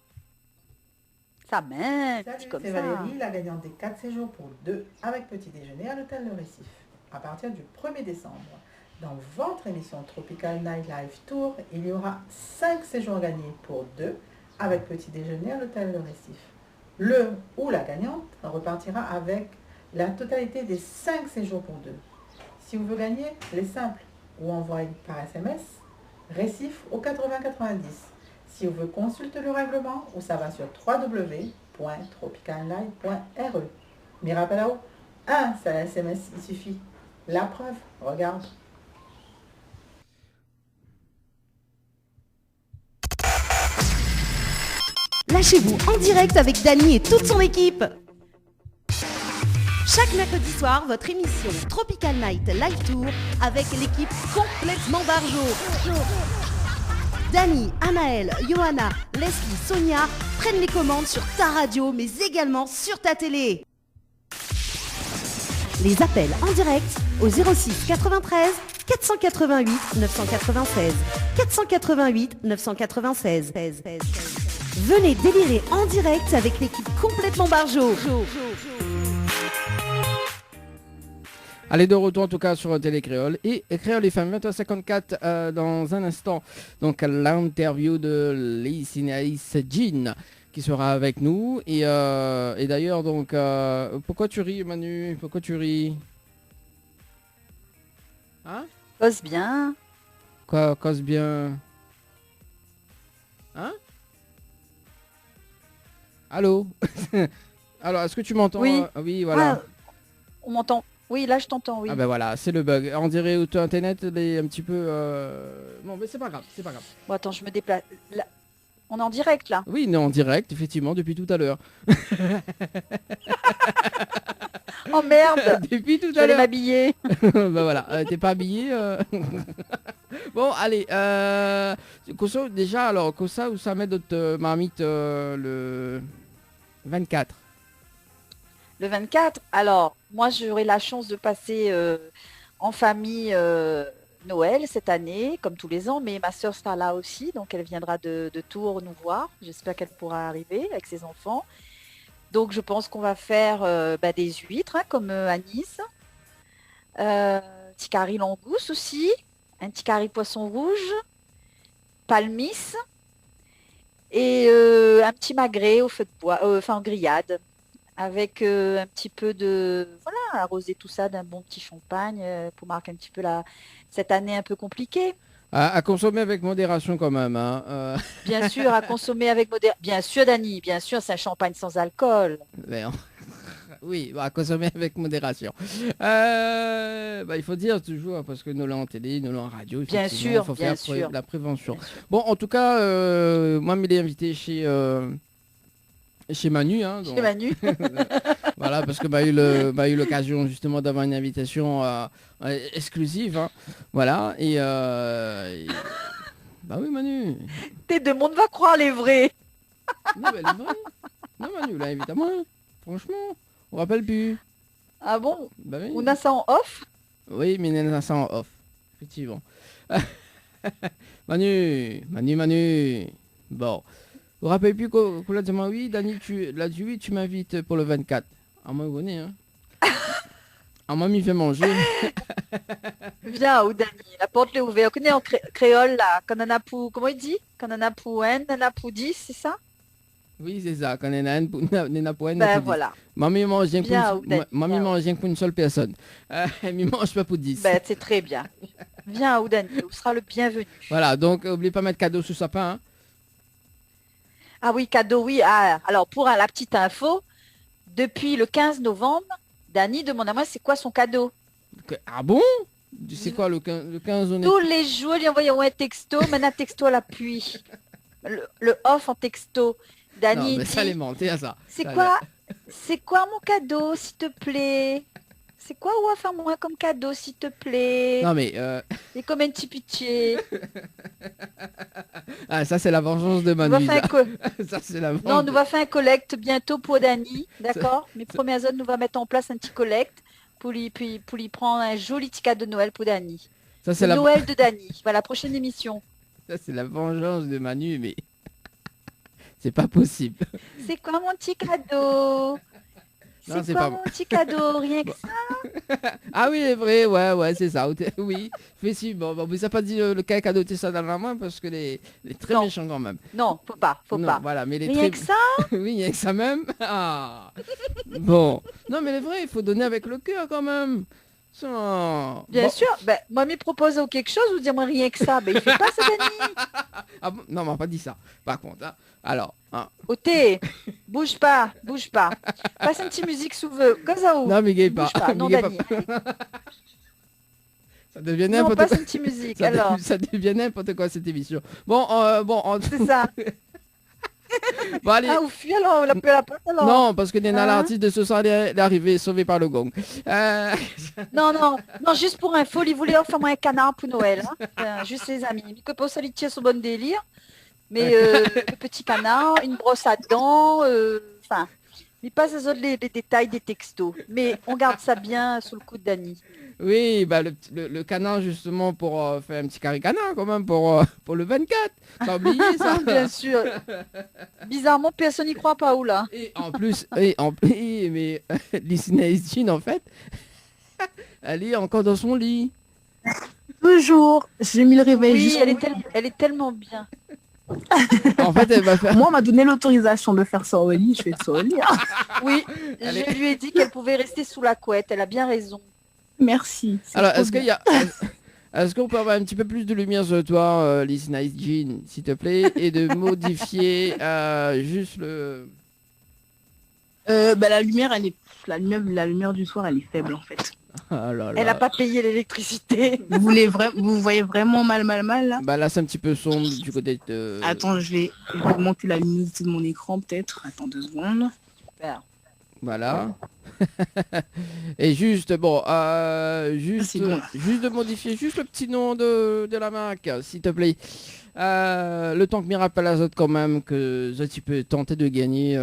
Ça même, comme c'est Valérie, la gagnante des 4 séjours pour 2 avec petit déjeuner à l'hôtel Le Récif, à partir du 1er décembre. Dans votre émission Tropical Night Live Tour, il y aura 5 séjours gagnés pour 2 avec petit déjeuner à l'hôtel Le Récif. Le ou la gagnante repartira avec la totalité des 5 séjours pour 2. Si vous voulez gagner, les simples ou envoyez par SMS récif au 8090. Si vous voulez consulter le règlement ou ça va sur www.tropicalnight.re. Mirapelao, un seul SMS, il suffit. La preuve, regarde. Lâchez-vous en direct avec Dany et toute son équipe. Chaque mercredi soir, votre émission Tropical Night Live Tour avec l'équipe complètement barjo. Dany, Anaël, Johanna, Leslie, Sonia prennent les commandes sur ta radio mais également sur ta télé. Les appels en direct au 06 93 488 996 488 996. Venez délirer en direct avec l'équipe complètement barjo. Allez, de retour en tout cas sur Télé Créole et Créole FM 20h54 dans un instant. Donc l'interview de Lycinaïs Jean qui sera avec nous. Et d'ailleurs, donc, pourquoi tu ris, Manu? Pourquoi tu ris? Hein? Cause bien. Quoi, cause bien? Hein? Allô? Alors, est-ce que tu m'entends? Oui. Oui, voilà. Ah, on m'entend. Oui, là je t'entends, oui. Ah ben voilà, c'est le bug. On dirait auto internet, il est un petit peu... Bon, mais c'est pas grave, c'est pas grave. Bon, attends, je me déplace. Là, on est en direct, là. Oui, on est en direct, effectivement, depuis tout à l'heure. Oh merde. Depuis tout Je à vais l'heure. m'habiller. Ben voilà, t'es pas habillé Bon, allez, Koso, déjà, alors, Kosa, où ça met notre marmite le 24? Le 24, alors, moi j'aurai la chance de passer en famille Noël cette année, comme tous les ans, mais ma soeur sera là aussi, donc elle viendra de Tours nous voir. J'espère qu'elle pourra arriver avec ses enfants. Donc je pense qu'on va faire des huîtres, hein, comme à Nice. Petit curry langouste aussi, un petit curry poisson rouge, palmis et un petit magret au feu de bois, en grillade. Avec un petit peu de... Voilà, arroser tout ça d'un bon petit champagne pour marquer un petit peu cette année un peu compliquée. À consommer avec modération quand même. Hein. Bien sûr, à consommer avec modération. Bien sûr, Dany, bien sûr, c'est un champagne sans alcool. Merde. Oui, à consommer avec modération. Il faut dire toujours, parce que nous l'avons en télé, nous l'avons en radio, bien sûr, il faut bien faire sûr. la prévention. Bien sûr. Bon, en tout cas, moi, je l'ai invité chez Manu. Hein, donc... Chez Manu. Voilà, parce que m'a eu l'occasion justement d'avoir une invitation exclusive. Hein, voilà, bah oui, Manu. T'es de monde va croire les vrais. Non, mais elle est vraie. Non, Manu, là, invite à moi. Franchement, on rappelle plus. Ah bon? Bah oui. On a ça en off? Oui, mais on a ça en off. Effectivement. Manu. Bon. Vous vous rappelez plus qu'on l'a dit, oui, Dany, tu l'as dit, oui, tu m'invites pour le 24. À moi, vous hein. À moi, m'y fait manger. Viens, ou Dany, la porte est ouverte. On connaît en créole, là, kananapou, comment il dit? Kananapou N, nanapou 10, c'est ça? Oui, c'est ça, quand on a une pour Ben voilà. Mamie mange rien Viens, pour une seule personne. Elle ne mange pas pour 10. Ben, c'est très bien. Viens, Oudani, vous sera le bienvenu. Voilà, donc n'oubliez pas de mettre cadeau sous sapin. Hein. Ah oui, cadeau, oui. Ah, alors, pour la petite info, depuis le 15 novembre, Dany demande à moi c'est quoi son cadeau. Ah bon? C'est quoi le 15 on est... Tous les jours, lui envoyons un texto, maintenant un texto à l'appui. Le off en texto. Dany non, mais dit, ça alimenté à ça. C'est quoi mon cadeau, s'il te plaît? C'est quoi ou à faire moi comme cadeau, s'il te plaît? Non mais C'est comme un petit pitié. Ah ça c'est la vengeance de Manu. Ça c'est la vengeance. Non, nous va faire un collecte bientôt pour Dany, d'accord? Mes premières zones, nous va mettre en place un petit collecte pour lui prendre un joli petit cadeau de Noël pour Dany. Ça c'est Noël de Dany. Voilà, prochaine émission. Ça c'est la vengeance de Manu, mais c'est pas possible. C'est quoi mon petit cadeau? Non, C'est quoi pas mon petit cadeau? Rien que ça. Ah oui, c'est vrai, ouais, c'est ça. Oui, effectivement. Bon, mais ça pas dit lequel a doté ça dans la main parce que les très Non. méchants quand même. Non, faut Non, pas. voilà, mais les Rien très... que ça. oui, il y a que ça même. Ah. Bon. Non, mais les vrais, il faut donner avec le cœur quand même. Ça... Bien Bon. sûr. Ben, moi, m'y propose quelque chose, vous dire-moi rien que ça. Ben, il fait pas ça, Dani. Ah bon non, on m'a pas dit ça. Par contre, hein. Alors, hein. Ôtez, bouge pas. Passe une petite musique sous vœu. Comme ça, Non, mais gay bouge pas. pas. Non, Miguel Dani. Ça devient Non, n'importe passe quoi. une petite musique. Ça, Alors, ça devient n'importe quoi cette émission. Bon, c'est ça. bon, allez. Ah, ou fuis alors, on appelle la porte alors. Non, parce que Nena, Hein l'artiste de ce soir, elle est arrivée, sauvée par le gong. Non, juste pour info, il voulait offrir moi un canard pour Noël. Hein. Juste les amis. Que pour ça, il tient son bon délire. Mais le petit canard, une brosse à dents, enfin, il passe les détails des textos. Mais on garde ça bien sous le coup de Dani. Oui, bah le canard justement pour faire un petit carré canard quand même pour le 24. T'as oublié ça? Bien sûr. Bizarrement, personne n'y croit pas, ou là. Et en plus, mais Lysina Jean en fait, elle est encore dans son lit. Toujours. J'ai mis le réveil Oui, juste. elle est tellement bien. En fait, elle va faire... Moi, on m'a donné l'autorisation de faire ça au lit. Je fais ça au lit. Hein. Oui, je lui ai dit qu'elle pouvait rester sous la couette. Elle a bien raison. Merci. c'est Alors, trop est-ce qu'il y a... Est-ce qu'on peut avoir un petit peu plus de lumière sur toi, Lysina Jean, s'il te plaît, et de modifier juste le... La lumière, la lumière du soir, elle est faible en fait. Ah là là. Elle n'a pas payé l'électricité. Vous voyez vraiment mal là. Bah là, c'est un petit peu sombre du côté de... Attends, je vais augmenter la luminosité de mon écran peut-être. Attends 2 secondes. Super. Voilà. Et juste, bon, juste, c'est bon, là. juste de modifier juste le petit nom de la marque, s'il te plaît. Le temps que Miracle Azote quand même, que tu peux tenter de gagner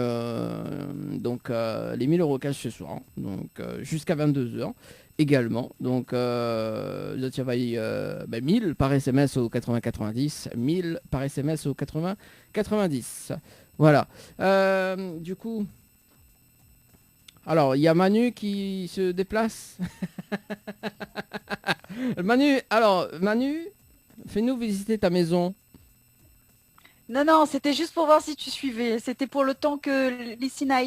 donc les 1000 € cash ce soir, donc jusqu'à 22h également. Donc tu envoyer 1000 par SMS au 80 90, 1000 par SMS au 80 90. Voilà. Du coup... Alors, il y a Manu qui se déplace. Manu, fais-nous visiter ta maison. Non, c'était juste pour voir si tu suivais. C'était pour le temps que Lysina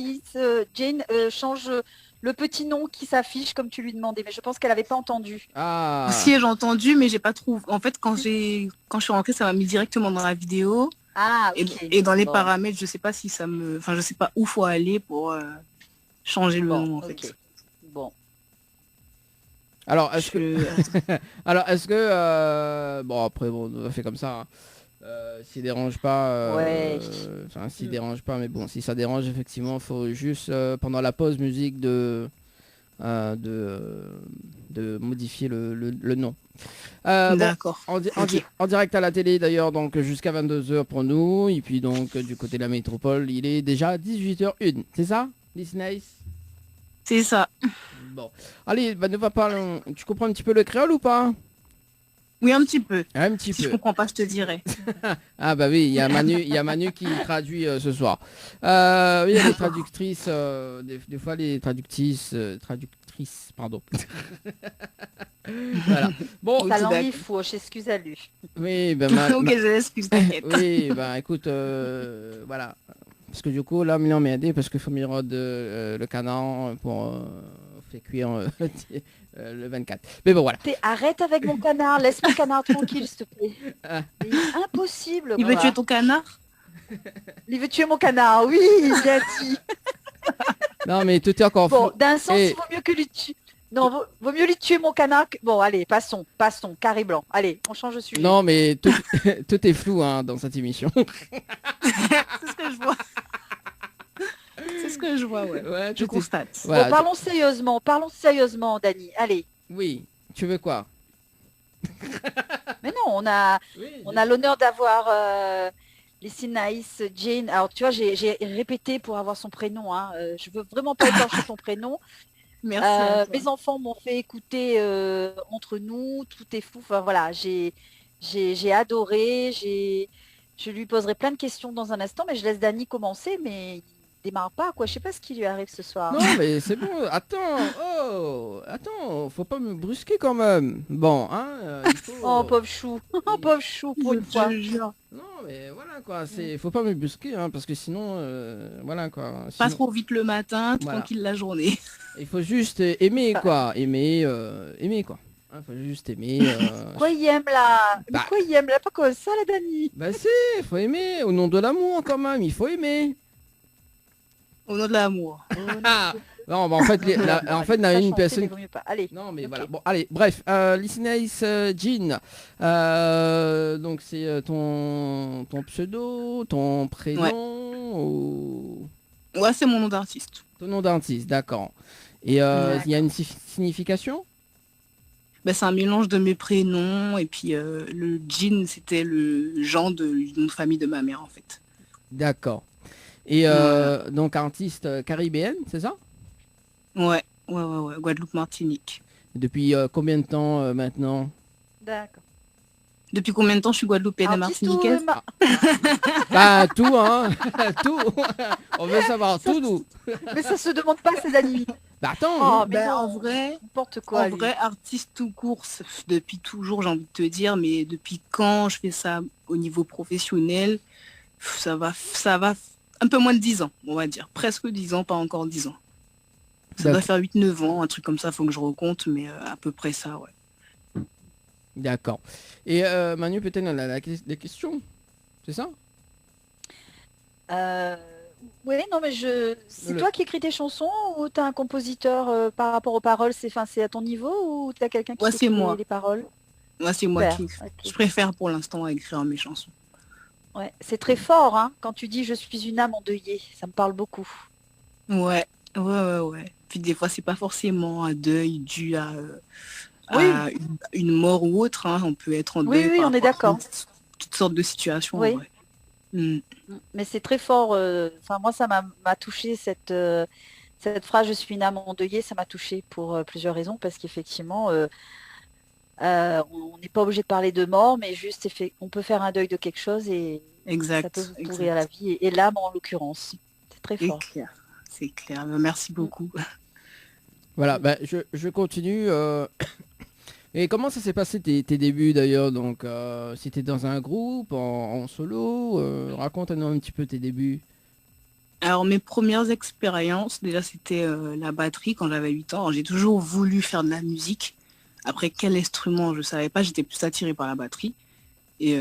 Jane change le petit nom qui s'affiche comme tu lui demandais. Mais je pense qu'elle n'avait pas entendu. Ah. Si j'ai entendu, mais j'ai pas trouvé. En fait, quand je suis rentrée, ça m'a mis directement dans la vidéo. Ah, ok. Et dans les Bon. paramètres, je sais pas si ça me. Enfin, je sais pas où faut aller pour changer le Bon, nom en ok. fait. Bon. Alors, est-ce que... bon, après, bon, on va faire comme ça. Hein. S'il dérange pas... Ouais. Enfin, s'il dérange pas, mais bon, si ça dérange, effectivement, il faut juste, pendant la pause musique, de modifier le nom. Bon, D'accord. en direct à la télé d'ailleurs, donc jusqu'à 22h pour nous. Et puis donc du côté de la métropole, il est déjà 18h01. C'est ça, Nice. C'est ça. Bon. Allez, bah, nous va parler. Tu comprends un petit peu le créole ou pas? Oui, un petit peu. Un petit Si je peu. comprends pas, je te dirai. Ah bah oui, il y a Manu qui traduit ce soir. Oui, il y a les traductrices, des fois les traductrices, pardon. Voilà. Bon, Ça Ok, l'envie fou, j'excuse à lui. oui, ben Ok, je l'excuse, t'inquiète. oui, bah écoute, voilà. Parce que du coup, là, Milan m'a aidé parce qu'il faut miroiter le canard pour faire cuire le 24. Mais bon, voilà. Arrête avec mon canard, laisse mon canard tranquille, s'il te plaît. Ah. C'est impossible. Il veut quoi. tuer ton canard? Il veut tuer mon canard, oui, bien dit. Non, mais tout est encore Bon, flou. d'un sens, Et- il vaut mieux que lui tuer. Non, vaut mieux lui tuer mon canard que... Bon, allez, passons, carré blanc. Allez, on change de sujet. Non, mais tout, tout est flou hein, dans cette émission. C'est ce que je vois. C'est ce que je vois, ouais. Ouais, Je tout est- constate. Voilà. Bon, parlons sérieusement, Dani. Allez. Oui, tu veux quoi? Mais non, on a l'honneur d'avoir Lysina Jane. Alors, tu vois, j'ai répété pour avoir son prénom. Hein. Je veux vraiment pas écorcher ton prénom. Merci. à toi. Mes enfants m'ont fait écouter Entre nous, tout est fou. Enfin, voilà, j'ai adoré. Je lui poserai plein de questions dans un instant, mais je laisse Dani commencer. Mais démarre pas, quoi. Je sais pas ce qui lui arrive ce soir. Non, mais c'est bon. Attends, faut pas me brusquer quand même. Bon, hein. Il faut, Oh, pauvre chou. Oh, pauvre chou, pour une fois. Non, mais voilà quoi. Faut pas me brusquer, hein, parce que sinon, voilà quoi. Pas Sinon, trop vite le matin, Voilà. tranquille la journée. il faut juste aimer quoi. Aimer quoi. Hein, faut juste aimer. Quoi il aime là? Mais Bah. quoi il aime là? Pas comme ça, la Dani. Bah si, faut aimer. Au nom de l'amour quand même, il faut aimer. Au nom de l'amour. Non, bah, en fait, en fait, il y a une personne. Vaut mieux pas. Allez. Non, mais Ok. voilà. Bon, allez, bref. Listenace Jean. Donc, c'est ton pseudo, ton prénom ou Ouais, c'est mon nom d'artiste. ton nom d'artiste, d'accord. Et il y a une signification? Bah, c'est un mélange de mes prénoms et puis le Jean, c'était le genre du nom de famille de ma mère en fait. D'accord. Et donc, artiste caribéenne, c'est ça? Ouais, Guadeloupe, Martinique. Depuis combien de temps maintenant? D'accord. Depuis combien de temps je suis guadeloupéenne et Artiste ou martiniquaise? Bah, tout, hein. Tout. On veut savoir tout, nous. Mais ça se demande pas, c'est Dani. Bah, attends. Oh, nous. mais non, En vrai, n'importe quoi. lui. artiste tout court, depuis toujours, j'ai envie de te dire, mais depuis quand je fais ça au niveau professionnel, ça va un peu moins de 10 ans, on va dire. Presque 10 ans, pas encore 10 ans. Ça doit D'accord. faire 8-9 ans, un truc comme ça, faut que je recompte, mais à peu près ça, ouais. D'accord. Et Manu, peut-être des questions, c'est ça? Oui, non, mais c'est Le- toi qui écris tes chansons ou t'as un compositeur par rapport aux paroles, c'est à ton niveau ou t'as quelqu'un qui Ouais, c'est écrit moi. les paroles? Moi, c'est moi Super, qui écris. ok. Je préfère pour l'instant écrire mes chansons. Ouais, c'est très fort, hein, quand tu dis je suis une âme endeuillée, ça me parle beaucoup. Ouais. Puis des fois, c'est pas forcément un deuil dû à Oui. une mort ou autre, hein. On peut être en Oui, deuil oui, par on est rapport à d'accord. toutes sortes de situations. en Oui. vrai. Mm. Mais c'est très fort. Enfin, moi, ça m'a touché cette phrase "je suis une âme endeuillée", ça m'a touché pour plusieurs raisons, parce qu'effectivement, on n'est pas obligé de parler de mort, mais juste on peut faire un deuil de quelque chose et ça Exact. peut vous pourrir la vie et l'âme en l'occurrence. C'est très fort. C'est clair. Merci beaucoup. Voilà, bah, je continue. Et comment ça s'est passé tes débuts d'ailleurs? Donc, c'était dans un groupe, en solo? Raconte-nous un petit peu tes débuts. Alors mes premières expériences, déjà c'était la batterie quand j'avais 8 ans. Alors, j'ai toujours voulu faire de la musique. Après quel instrument, je savais pas, j'étais plus attirée par la batterie. Et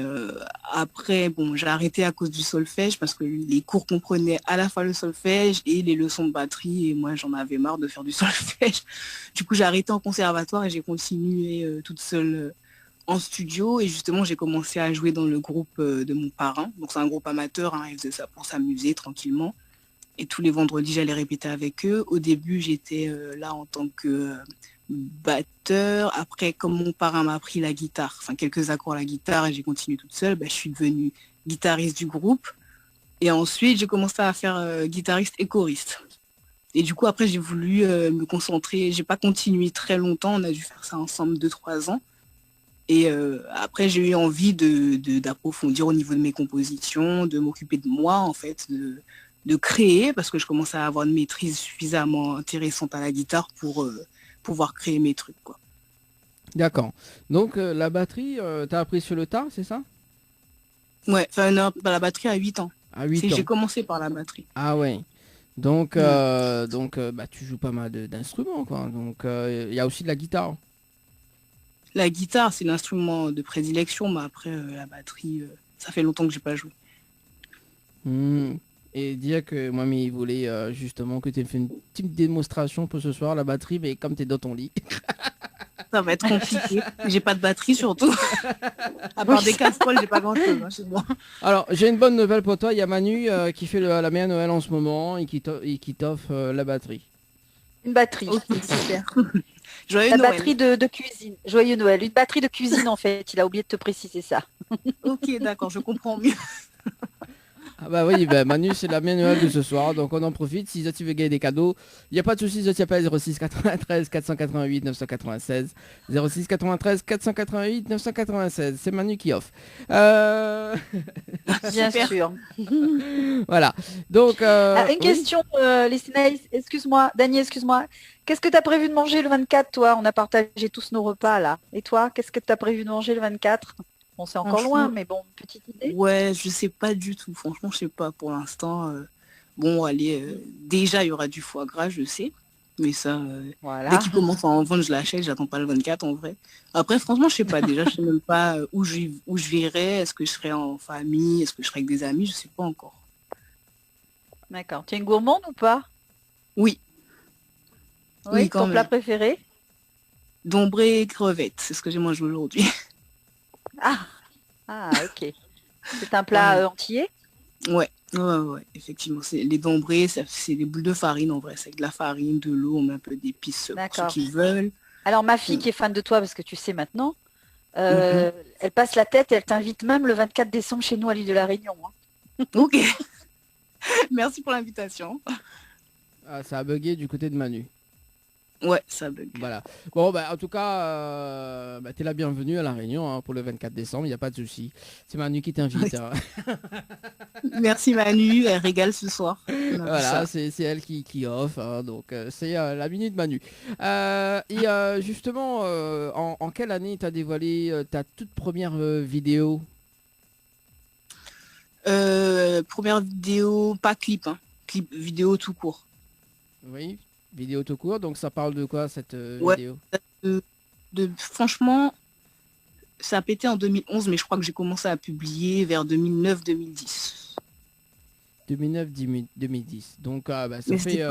après, bon, j'ai arrêté à cause du solfège parce que les cours comprenaient à la fois le solfège et les leçons de batterie. Et moi, j'en avais marre de faire du solfège. Du coup, j'ai arrêté en conservatoire et j'ai continué toute seule en studio. Et justement, j'ai commencé à jouer dans le groupe de mon parrain. Donc, c'est un groupe amateur, hein, il faisait ça pour s'amuser tranquillement. Et tous les vendredis, j'allais répéter avec eux. Au début, j'étais là en tant que batteur. Après, comme mon parrain m'a appris la guitare, enfin quelques accords à la guitare et j'ai continué toute seule, je suis devenue guitariste du groupe. Et ensuite, j'ai commencé à faire guitariste et choriste. Et du coup, après, j'ai voulu me concentrer. J'ai pas continué très longtemps. On a dû faire ça ensemble 2-3 ans. Et après, j'ai eu envie d'approfondir au niveau de mes compositions, de m'occuper de moi, en fait, de créer, parce que je commençais à avoir une maîtrise suffisamment intéressante à la guitare pour pouvoir créer mes trucs, quoi. D'accord. Donc, la batterie, t'as appris sur le tard, c'est ça? Ouais, enfin, non, la batterie à 8 ans. À 8 ans. J'ai commencé par la batterie. Ah ouais. Donc, tu joues pas mal d'instruments, quoi. Donc, il y a aussi de la guitare. La guitare, c'est l'instrument de prédilection, mais après, la batterie, ça fait longtemps que j'ai pas joué. Et dire que moi, mais il voulait justement que tu aies fait une petite démonstration pour ce soir, la batterie, mais comme tu es dans ton lit. Ça va être compliqué. J'ai pas de batterie surtout. À part des casseroles, j'ai pas grand chose chez moi. Alors, j'ai une bonne nouvelle pour toi. Il y a Manu qui fait la meilleure Noël en ce moment et qui t'offre la batterie. Une batterie, Ok. super. Joyeux La Noël. batterie de cuisine. Joyeux Noël. Une batterie de cuisine en fait. Il a oublié de te préciser ça. Ok, d'accord, je comprends mieux. Ah bah oui, bah Manu c'est la manuelle de ce soir, donc on en profite. Si tu veux gagner des cadeaux, il n'y a pas de souci, tu appelles 06 93 488 996. 06 93 488 996, c'est Manu qui offre. Bien sûr. Voilà, donc... Une question, les Sinaïs, excuse-moi, Dany, excuse-moi. Qu'est-ce que tu as prévu de manger le 24, toi? On a partagé tous nos repas, là. Et toi, qu'est-ce que tu as prévu de manger le 24? Bon, c'est encore loin, mais bon, petite idée. Ouais, je sais pas du tout. Franchement, je sais pas pour l'instant. Bon, allez, déjà, il y aura du foie gras, je sais. Mais ça, Voilà. dès qu'il commence à en vendre, je l'achète. J'attends pas le 24, en vrai. Après, franchement, je sais pas. Déjà, je sais même pas où je verrai. Est-ce que je serai en famille? Est-ce que je serai avec des amis? Je sais pas encore. D'accord. Tu es une gourmande ou pas? Oui. Oui, quand ton plat même. préféré? Dombré et crevettes, c'est ce que j'ai mangé aujourd'hui. Ah, ok. C'est un plat entier? Ouais, effectivement. Les dombrés, c'est des boules de farine en vrai. C'est avec de la farine, de l'eau, on met un peu d'épices pour ceux D'accord. qui veulent. Alors, ma fille qui est fan de toi, parce que tu sais maintenant, elle passe la tête et elle t'invite même le 24 décembre chez nous à l'île de la Réunion. Hein. Ok. Merci pour l'invitation. ça a bugué du côté de Manu. Ouais, ça bug. Voilà. Bon, bah, en tout cas, t'es la bienvenue à La Réunion hein, pour le 24 décembre, il n'y a pas de souci. C'est Manu qui t'invite. Hein. Merci Manu, elle régale ce soir. Voilà, c'est elle qui offre, hein, donc c'est la minute Manu. Et justement, en quelle année t'as dévoilé ta toute première vidéo? Première vidéo, pas clip, hein. Clip, vidéo tout court. Oui, vidéo tout court, donc ça parle de quoi cette Ouais, vidéo? Franchement, ça a pété en 2011, mais je crois que j'ai commencé à publier vers 2009-2010. 2009-2010, donc bah, ça Mais fait...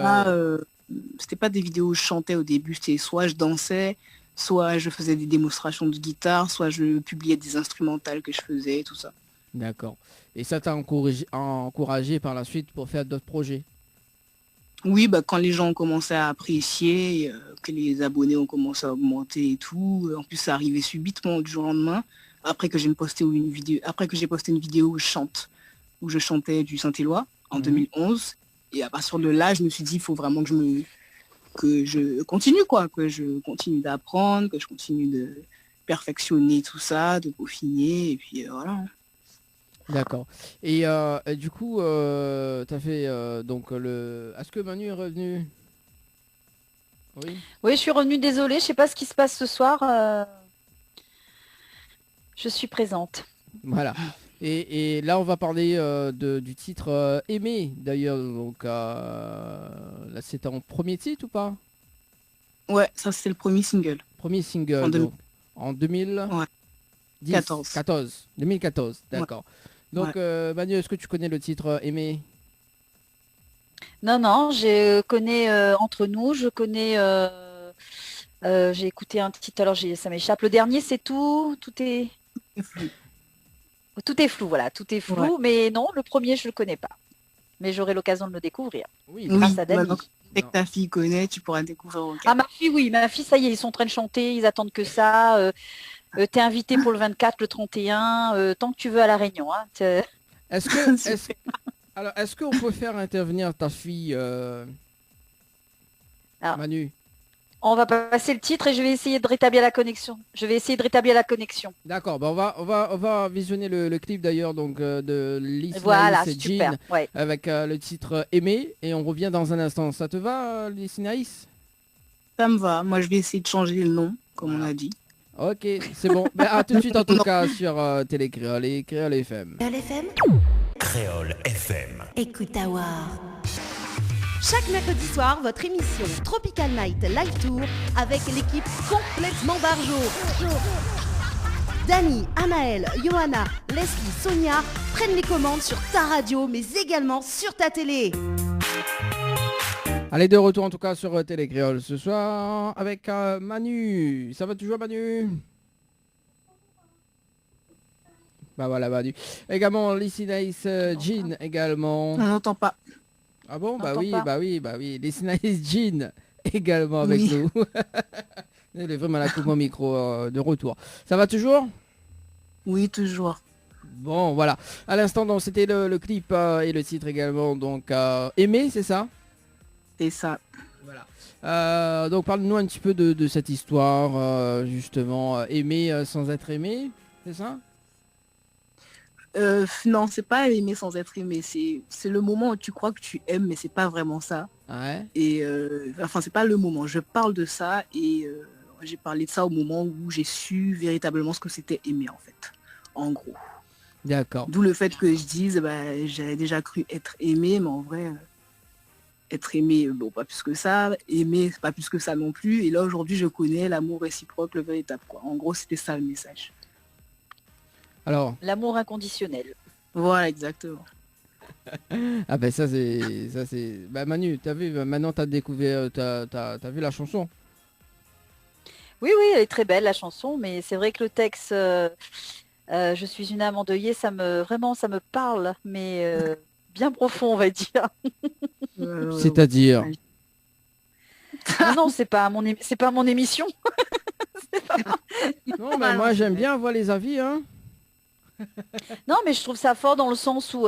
c'était pas des vidéos où je chantais au début, c'était soit je dansais, soit je faisais des démonstrations de guitare, soit je publiais des instrumentales que je faisais, tout ça. D'accord. Et ça t'a encouragé par la suite pour faire d'autres projets? Oui, bah, quand les gens ont commencé à apprécier, que les abonnés ont commencé à augmenter et tout, en plus ça arrivait subitement du jour au lendemain, après que j'ai posté une vidéo où je chantais du Saint-Éloi en 2011. Et à partir de là, je me suis dit, il faut vraiment que je continue, quoi, que je continue d'apprendre, que je continue de perfectionner tout ça, de peaufiner, et puis voilà. D'accord. Et du coup, t'as fait donc le... Est-ce que Manu est revenu? Oui. Oui, je suis revenue, désolée, je sais pas ce qui se passe ce soir. Je suis présente. Voilà. Et là, on va parler du titre Aimé, d'ailleurs. Donc, là, c'était en premier titre ou pas? Ouais, ça c'était le premier single. Premier single, en 2014, d'accord. Donc, Manu, est-ce que tu connais le titre Aimé? Non, je connais Entre nous, je connais... j'ai écouté un titre, alors ça m'échappe. Le dernier, c'est tout est... Tout est flou, voilà, tout est flou, mais non, le premier, je le connais pas. Mais j'aurai l'occasion de le découvrir. Oui, grâce à Dany. Dès que ta fille connaît, tu pourras découvrir. Ah, ma fille, ça y est, ils sont en train de chanter, ils attendent que ça. T'es invité pour le 24, le 31, tant que tu veux à La Réunion. Hein, est-ce qu'on peut faire intervenir ta fille, Manu? On va passer le titre et je vais essayer de rétablir la connexion. D'accord, bah on va visionner le clip d'ailleurs donc de Lisa voilà, Jean avec le titre Aimé et on revient dans un instant. Ça te va, Lisa? Ça me va. Moi, je vais essayer de changer le nom, comme on a dit. Ok, c'est bon. Mais à tout de suite en tout cas sur Télé Créole et Créole FM. Créole FM. Créole FM. Écoute à voir. Chaque mercredi soir, votre émission Tropical Night Live Tour avec l'équipe complètement Barjo. Dany, Anaël, Johanna, Leslie, Sonia prennent les commandes sur ta radio mais également sur ta télé. Allez, de retour en tout cas sur Télé Créole ce soir avec Manu. Ça va toujours, Manu? Bah voilà, Manu. Également Lisa Jean également. On n'entend pas. Ah bon? Bah oui. Lisa Jean également avec nous. Elle est vraiment la coupe au micro de retour. Ça va toujours? Oui, toujours. Bon, voilà. À l'instant, donc c'était le clip et le titre également. Donc, Aimer, c'est ça? C'est ça. Voilà. Donc, parle-nous un petit peu de cette histoire, justement. Aimer sans être aimé, c'est ça? Non, c'est pas aimer sans être aimé. C'est le moment où tu crois que tu aimes, mais c'est pas vraiment ça. Ouais. Et enfin, c'est pas le moment. Je parle de ça et j'ai parlé de ça au moment où j'ai su véritablement ce que c'était aimer, en fait. En gros. D'accord. D'où le fait que je dise, j'avais déjà cru être aimé, mais en vrai, être aimé, bon, pas plus que ça. Aimer, c'est pas plus que ça non plus. Et là, aujourd'hui, je connais l'amour réciproque, le véritable, quoi. En gros, c'était ça le message. Alors, L'amour inconditionnel. Voilà, exactement. ah ben ça c'est... Bah Manu, t'as vu, maintenant t'as découvert, t'as vu la chanson? Oui, oui, elle est très belle la chanson, mais c'est vrai que le texte Je suis une âme endeuillée, vraiment ça me parle, mais bien profond, on va dire. C'est-à-dire? Non, c'est pas mon émission. Non, mais moi j'aime bien voir les avis, hein. Non, mais je trouve ça fort dans le sens où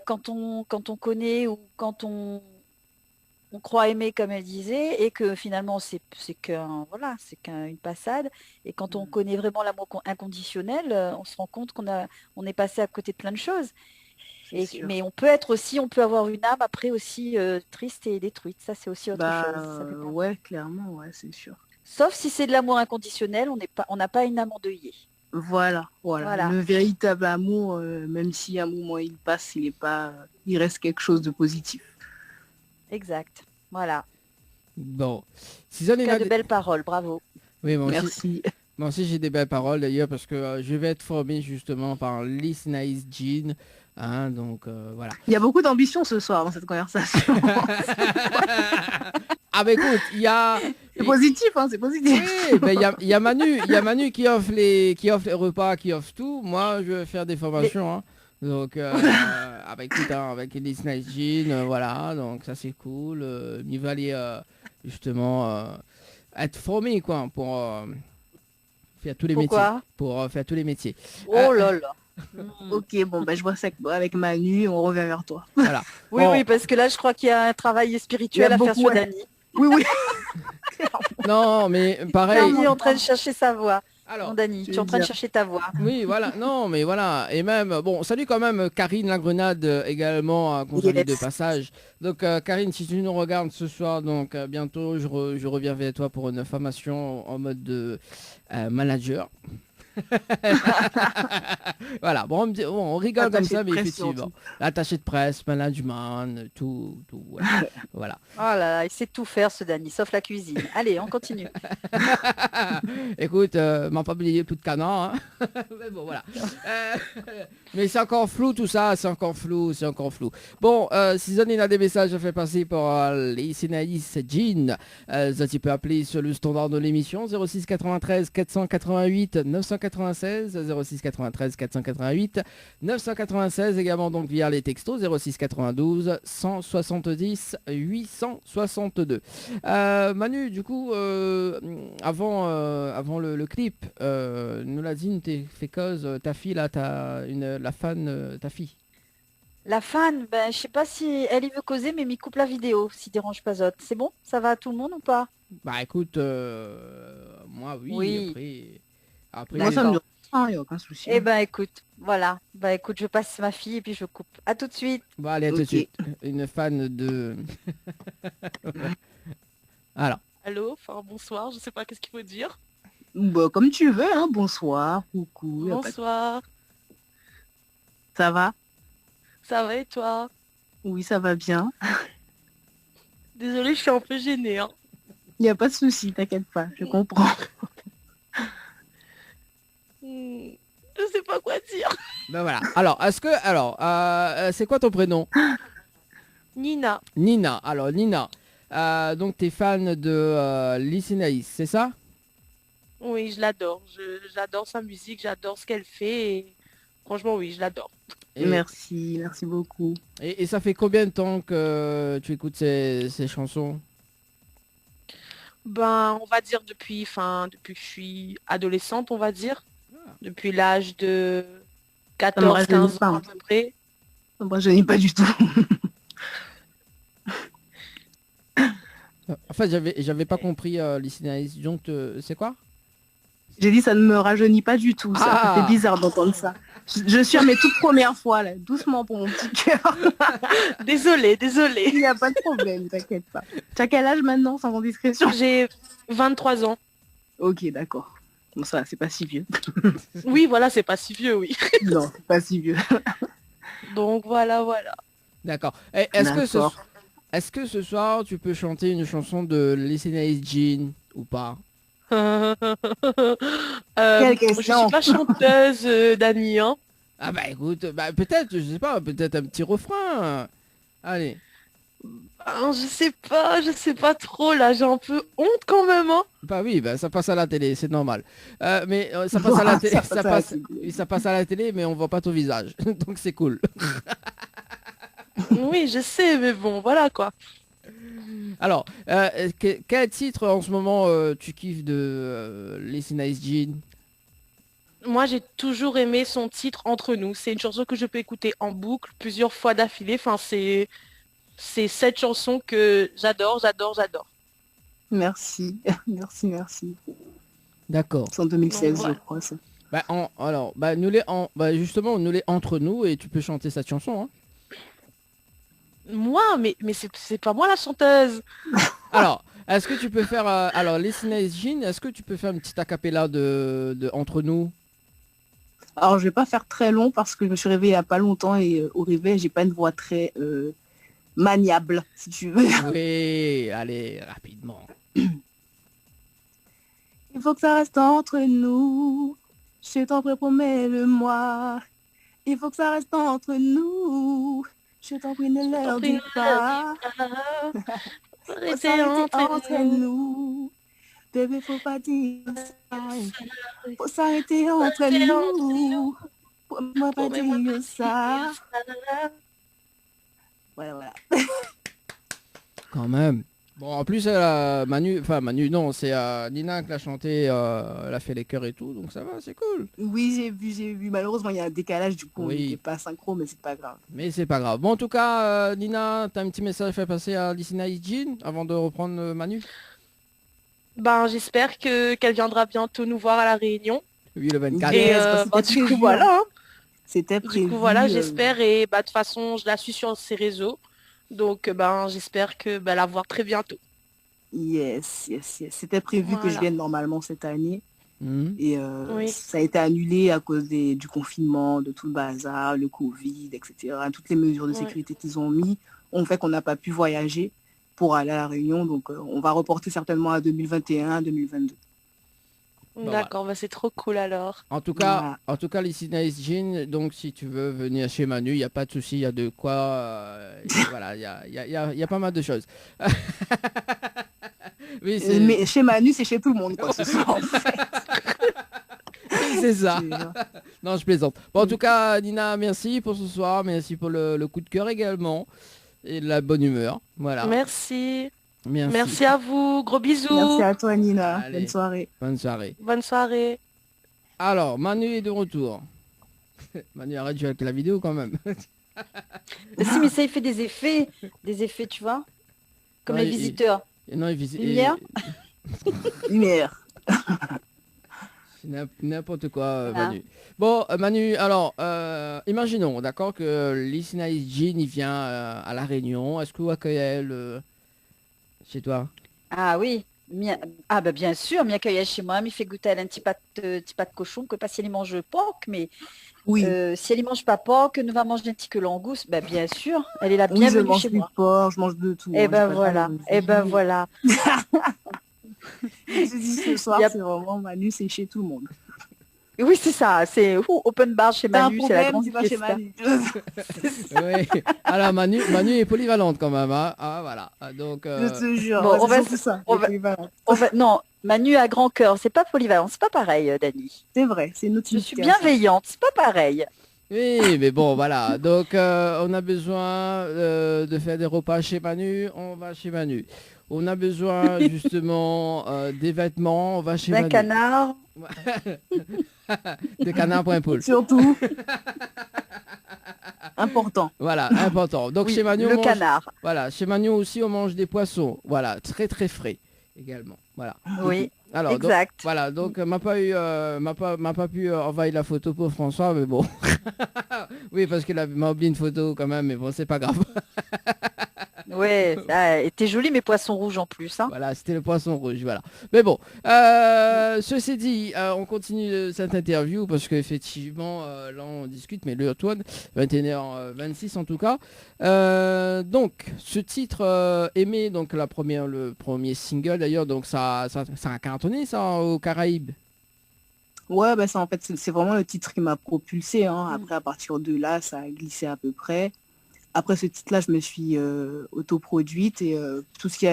quand on connaît ou quand on croit aimer, comme elle disait, et que finalement c'est qu'une passade. Et quand on connaît vraiment l'amour inconditionnel, on se rend compte on est passé à côté de plein de choses. Mais on peut avoir une âme après aussi triste et détruite. Ça, c'est aussi autre chose. Ça dépend. Ouais, clairement, ouais, c'est sûr. Sauf si c'est de l'amour inconditionnel, on n'a pas une âme endeuillée. Voilà. Le véritable amour, même si un moment il passe, il reste quelque chose de positif. Exact. Voilà. Bon. Tu as de belles paroles, bravo. Oui, merci. Moi aussi j'ai des belles paroles d'ailleurs parce que je vais être formé justement par Liz Nice Jean. Hein, donc voilà. Il y a beaucoup d'ambition ce soir dans cette conversation. Ah bah écoute, il y a... C'est positif, hein, c'est positif. Oui, ben, il y a Manu qui offre les repas, qui offre tout. Moi, je vais faire des formations. Hein. Donc, écoute, hein, avec Liz Nice Jean, voilà, donc ça c'est cool. Il va aller justement être formé quoi pour faire tous les métiers. Pour faire tous les métiers. Oh là là. Ok, bon, je vois ça avec Manu, on revient vers toi. Voilà. Oui, parce que là, je crois qu'il y a un travail spirituel à faire sur Dany. Oui. Non, mais pareil. Dany est en train de chercher sa voix. Alors, non, Dany, tu es en train de chercher ta voix. Oui, voilà. Non, mais voilà. Et même, bon, salut quand même Karine Lagrenade également, qu'on salue de passage. Donc, Karine, si tu nous regardes ce soir, donc bientôt, je reviens vers toi pour une formation en mode de manager. Voilà, bon, on rigole attaché comme ça, mais effectivement, surtout. Attaché de presse, management, tout, voilà. Oh là là, il sait tout faire ce Dany, sauf la cuisine. Allez, on continue. Écoute, m'a pas oublié tout de canard, hein. Mais bon, voilà. Mais c'est encore flou tout ça, c'est encore flou. Bon, si vous avez des messages à faire passer pour les Sénaïs Jean, ça tu peux appeler sur le standard de l'émission 06 93 488 996 06 93 488 996, également donc via les textos 06 92 170 862. Manu, du coup, avant le clip, nous l'a dit, t'es fait cause, ta fille là, la fan, ta fille. La fan, je sais pas si elle y veut causer, mais m'y coupe la vidéo, si dérange pas autre. C'est bon? Ça va à tout le monde ou pas? Bah écoute, moi oui. Après moi ça me il n'y a aucun souci. Eh écoute, voilà. Écoute, je passe ma fille et puis je coupe. À tout de suite. Bon allez, à tout de suite. Une fan de... Alors. Allô, bonsoir, je sais pas qu'est-ce qu'il faut dire. Comme tu veux, hein, bonsoir, coucou. Bonsoir. Ça va? Ça va et toi? Oui, ça va bien. Désolée, je suis un peu gênée. Hein. Il n'y a pas de souci, t'inquiète pas, je comprends. Je sais pas quoi dire. Ben voilà. Alors, c'est quoi ton prénom? Nina. Nina. Alors, Nina. Donc, t'es fan de Lycénaïs, c'est ça? Oui, je l'adore. J'adore sa musique, j'adore ce qu'elle fait. Et... Franchement, oui, je l'adore. Merci beaucoup. Et ça fait combien de temps que tu écoutes ces chansons? On va dire depuis que je suis adolescente, on va dire. Depuis l'âge de 14, 15 ans à peu près. Ça me rajeunit pas du tout. En fait, j'avais pas compris Listening Joint, c'est quoi? J'ai dit ça ne me rajeunit pas du tout. Ça Ah. fait bizarre d'entendre ça. Je suis à mes toutes premières fois, là. Doucement pour mon petit cœur. Désolée. Il n'y a pas de problème, t'inquiète pas. Tu as quel âge maintenant, sans indiscrétion? J'ai 23 ans. Ok, d'accord. Bon, ça, c'est pas si vieux. Oui, voilà, c'est pas si vieux, oui. Non, c'est pas si vieux. Donc voilà. D'accord. Et D'accord. est-ce que ce soir tu peux chanter une chanson de Listening Jean ou pas? Je question. suis pas chanteuse, Dani, hein. Ah bah écoute, bah peut-être, je sais pas, peut-être un petit refrain. Allez. Ah, je sais pas trop, là, j'ai un peu honte quand même, hein. Bah oui, bah ça passe à la télé, c'est normal. Mais ça passe à la télé, ça passe à la télé, mais on voit pas ton visage, donc c'est cool. Oui, je sais, mais bon, voilà, quoi. Alors, quel titre en ce moment tu kiffes de Listening Jean? Moi, j'ai toujours aimé son titre Entre nous. C'est une chanson que je peux écouter en boucle plusieurs fois d'affilée. Enfin, c'est cette chanson que j'adore. Merci. Merci. D'accord. C'est en 2016, Donc, voilà. je crois. Ça. Justement, nous les entre nous et tu peux chanter cette chanson. Hein. Moi, mais c'est pas moi la chanteuse. Alors, est-ce que tu peux faire, Listening Jean, est-ce que tu peux faire une petite acapella de entre nous? Alors, je vais pas faire très long parce que je me suis réveillée il y a pas longtemps et au réveil, j'ai pas une voix très maniable, si tu veux. Oui, allez, rapidement. Il faut que ça reste entre nous. Je t'en prie, promets-le-moi. Il faut que ça reste entre nous. Je t'en prie, ne leur dis pas. Faut s'arrêter entre nous. Bébé, faut pas dire ça. Faut s'arrêter entre nous. Promets-moi pas dire ça. Voilà. Quand même. Bon, en plus, Manu, non, c'est Nina qui l'a chanté, elle a fait les chœurs et tout, donc ça va, c'est cool. Oui, j'ai vu. Malheureusement, il y a un décalage, du coup, on Oui. n'était pas synchro, mais c'est pas grave. Mais c'est pas grave. Bon, en tout cas, Nina, t'as un petit message à faire passer à Listening Jean avant de reprendre Manu? Ben, j'espère qu'elle viendra bientôt nous voir à la Réunion. Oui, le 24. Et parce que c'était du coup, prévu, voilà. Hein. C'était prévu. Du coup, voilà, j'espère. Et de toute façon, je la suis sur ses réseaux. Donc, j'espère que la voir très bientôt. Yes. C'était prévu que je Voilà. vienne normalement cette année. Mhm. Et Oui. ça a été annulé à cause du confinement, de tout le bazar, le Covid, etc. Toutes les mesures de Ouais. sécurité qu'ils ont mis ont fait qu'on n'a pas pu voyager pour aller à la Réunion. Donc, on va reporter certainement à 2021, 2022. D'accord, c'est trop cool alors. En tout cas, Listening Jean, donc si tu veux venir chez Manu, il n'y a pas de souci, il y a de quoi. Voilà, il y a pas mal de choses. Oui, Mais chez Manu, c'est chez tout le monde, quoi, ce soir, en fait. c'est ça. C'est- Non, je plaisante. Bon, en tout cas, Nina, merci pour ce soir, merci pour le coup de cœur également et la bonne humeur. Voilà. Merci. Merci. Merci à vous. Gros bisous. Merci à toi, Nina. Allez. Bonne soirée. Bonne soirée. Bonne soirée. Alors, Manu est de retour. Manu, arrête de jouer avec la vidéo quand même. Si, mais ça, il fait des effets, tu vois, comme Ouais, les visiteurs. Non, il visite. Lumière. Lumière. N'importe quoi, Voilà. Manu. Bon, Manu, alors, imaginons, d'accord, que Listening Jean, il vient à La Réunion. Est-ce que vous accueillez elle chez toi? Ah oui. Ah bah bien sûr, m'y accueille chez moi, m'y fait goûter un petit pas de cochon, que pas si elle mange porc, mais Oui. si elle ne mange pas porc, nous va manger un petit que langouste, bah bien sûr, elle est la Oui, je bienvenue mange chez du moi. porc, je mange de tout. Et hein, ben j'ai pas de voilà, problème. et ben voilà. Je dis ce soir, Y a- c'est vraiment Manu, c'est chez tout le monde. Oui, c'est ça, c'est open bar chez T'as un Manu, c'est la problème, grande tu vas chez fiesta. Manu. Oui. Alors, Manu est polyvalente quand même. Hein. Ah, voilà. Ah, donc, Je te jure. Bon, c'est on va surtout s- ça. on les va- polyvalents. Non, Manu a grand cœur, c'est pas polyvalent, c'est pas pareil, Dani. C'est vrai, c'est une autre Je suis signification. bienveillante, c'est pas pareil. oui, mais bon, voilà. Donc, on a besoin de faire des repas chez Manu. On va chez Manu. On a besoin justement des vêtements. On va chez D'un Manu. canard. De canard pour un poule. Surtout. Important. Voilà, important. Donc Oui, chez Manu, le on mange... canard. Voilà, chez Manu aussi, on mange des poissons. Voilà, très très frais également. Voilà. Oui, Alors, donc, exact. voilà, donc m'a pas pu envoyer la photo pour François, mais bon. Oui, parce qu'il m'a oublié une photo quand même, mais bon, c'est pas grave. Ouais, t'es joli mais poisson rouge en plus. Hein. Voilà, c'était le poisson rouge, voilà. Mais bon, ceci dit, on continue cette interview parce qu'effectivement, là on discute, mais l'heure tourne, 21h26 en tout cas. Donc, ce titre aimé, donc le premier single d'ailleurs, donc ça a cartonné ça aux Caraïbes. Ouais, bah ça en fait c'est vraiment le titre qui m'a propulsé. Hein. Après à partir de là, ça a glissé à peu près. Après ce titre-là, je me suis autoproduite et tout ce qui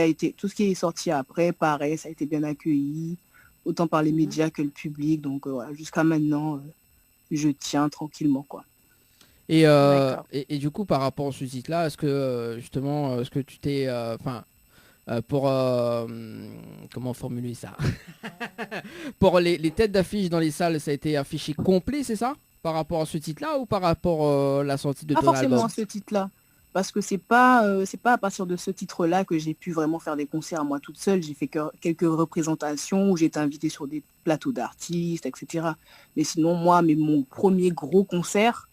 est sorti après, pareil, ça a été bien accueilli, autant par les médias que le public. Donc voilà, jusqu'à maintenant, je tiens tranquillement quoi. Et du coup, par rapport à ce titre-là, est-ce que justement, est-ce que tu t'es, comment formuler ça? Pour les têtes d'affiche dans les salles, ça a été affiché complet, c'est ça? Par rapport à ce titre-là ou par rapport à la sortie de Pas ton forcément album? à ce titre-là, parce que c'est pas à partir de ce titre-là que j'ai pu vraiment faire des concerts moi toute seule. J'ai fait quelques représentations où j'ai été invitée sur des plateaux d'artistes, etc. Mais sinon, mon premier gros concert,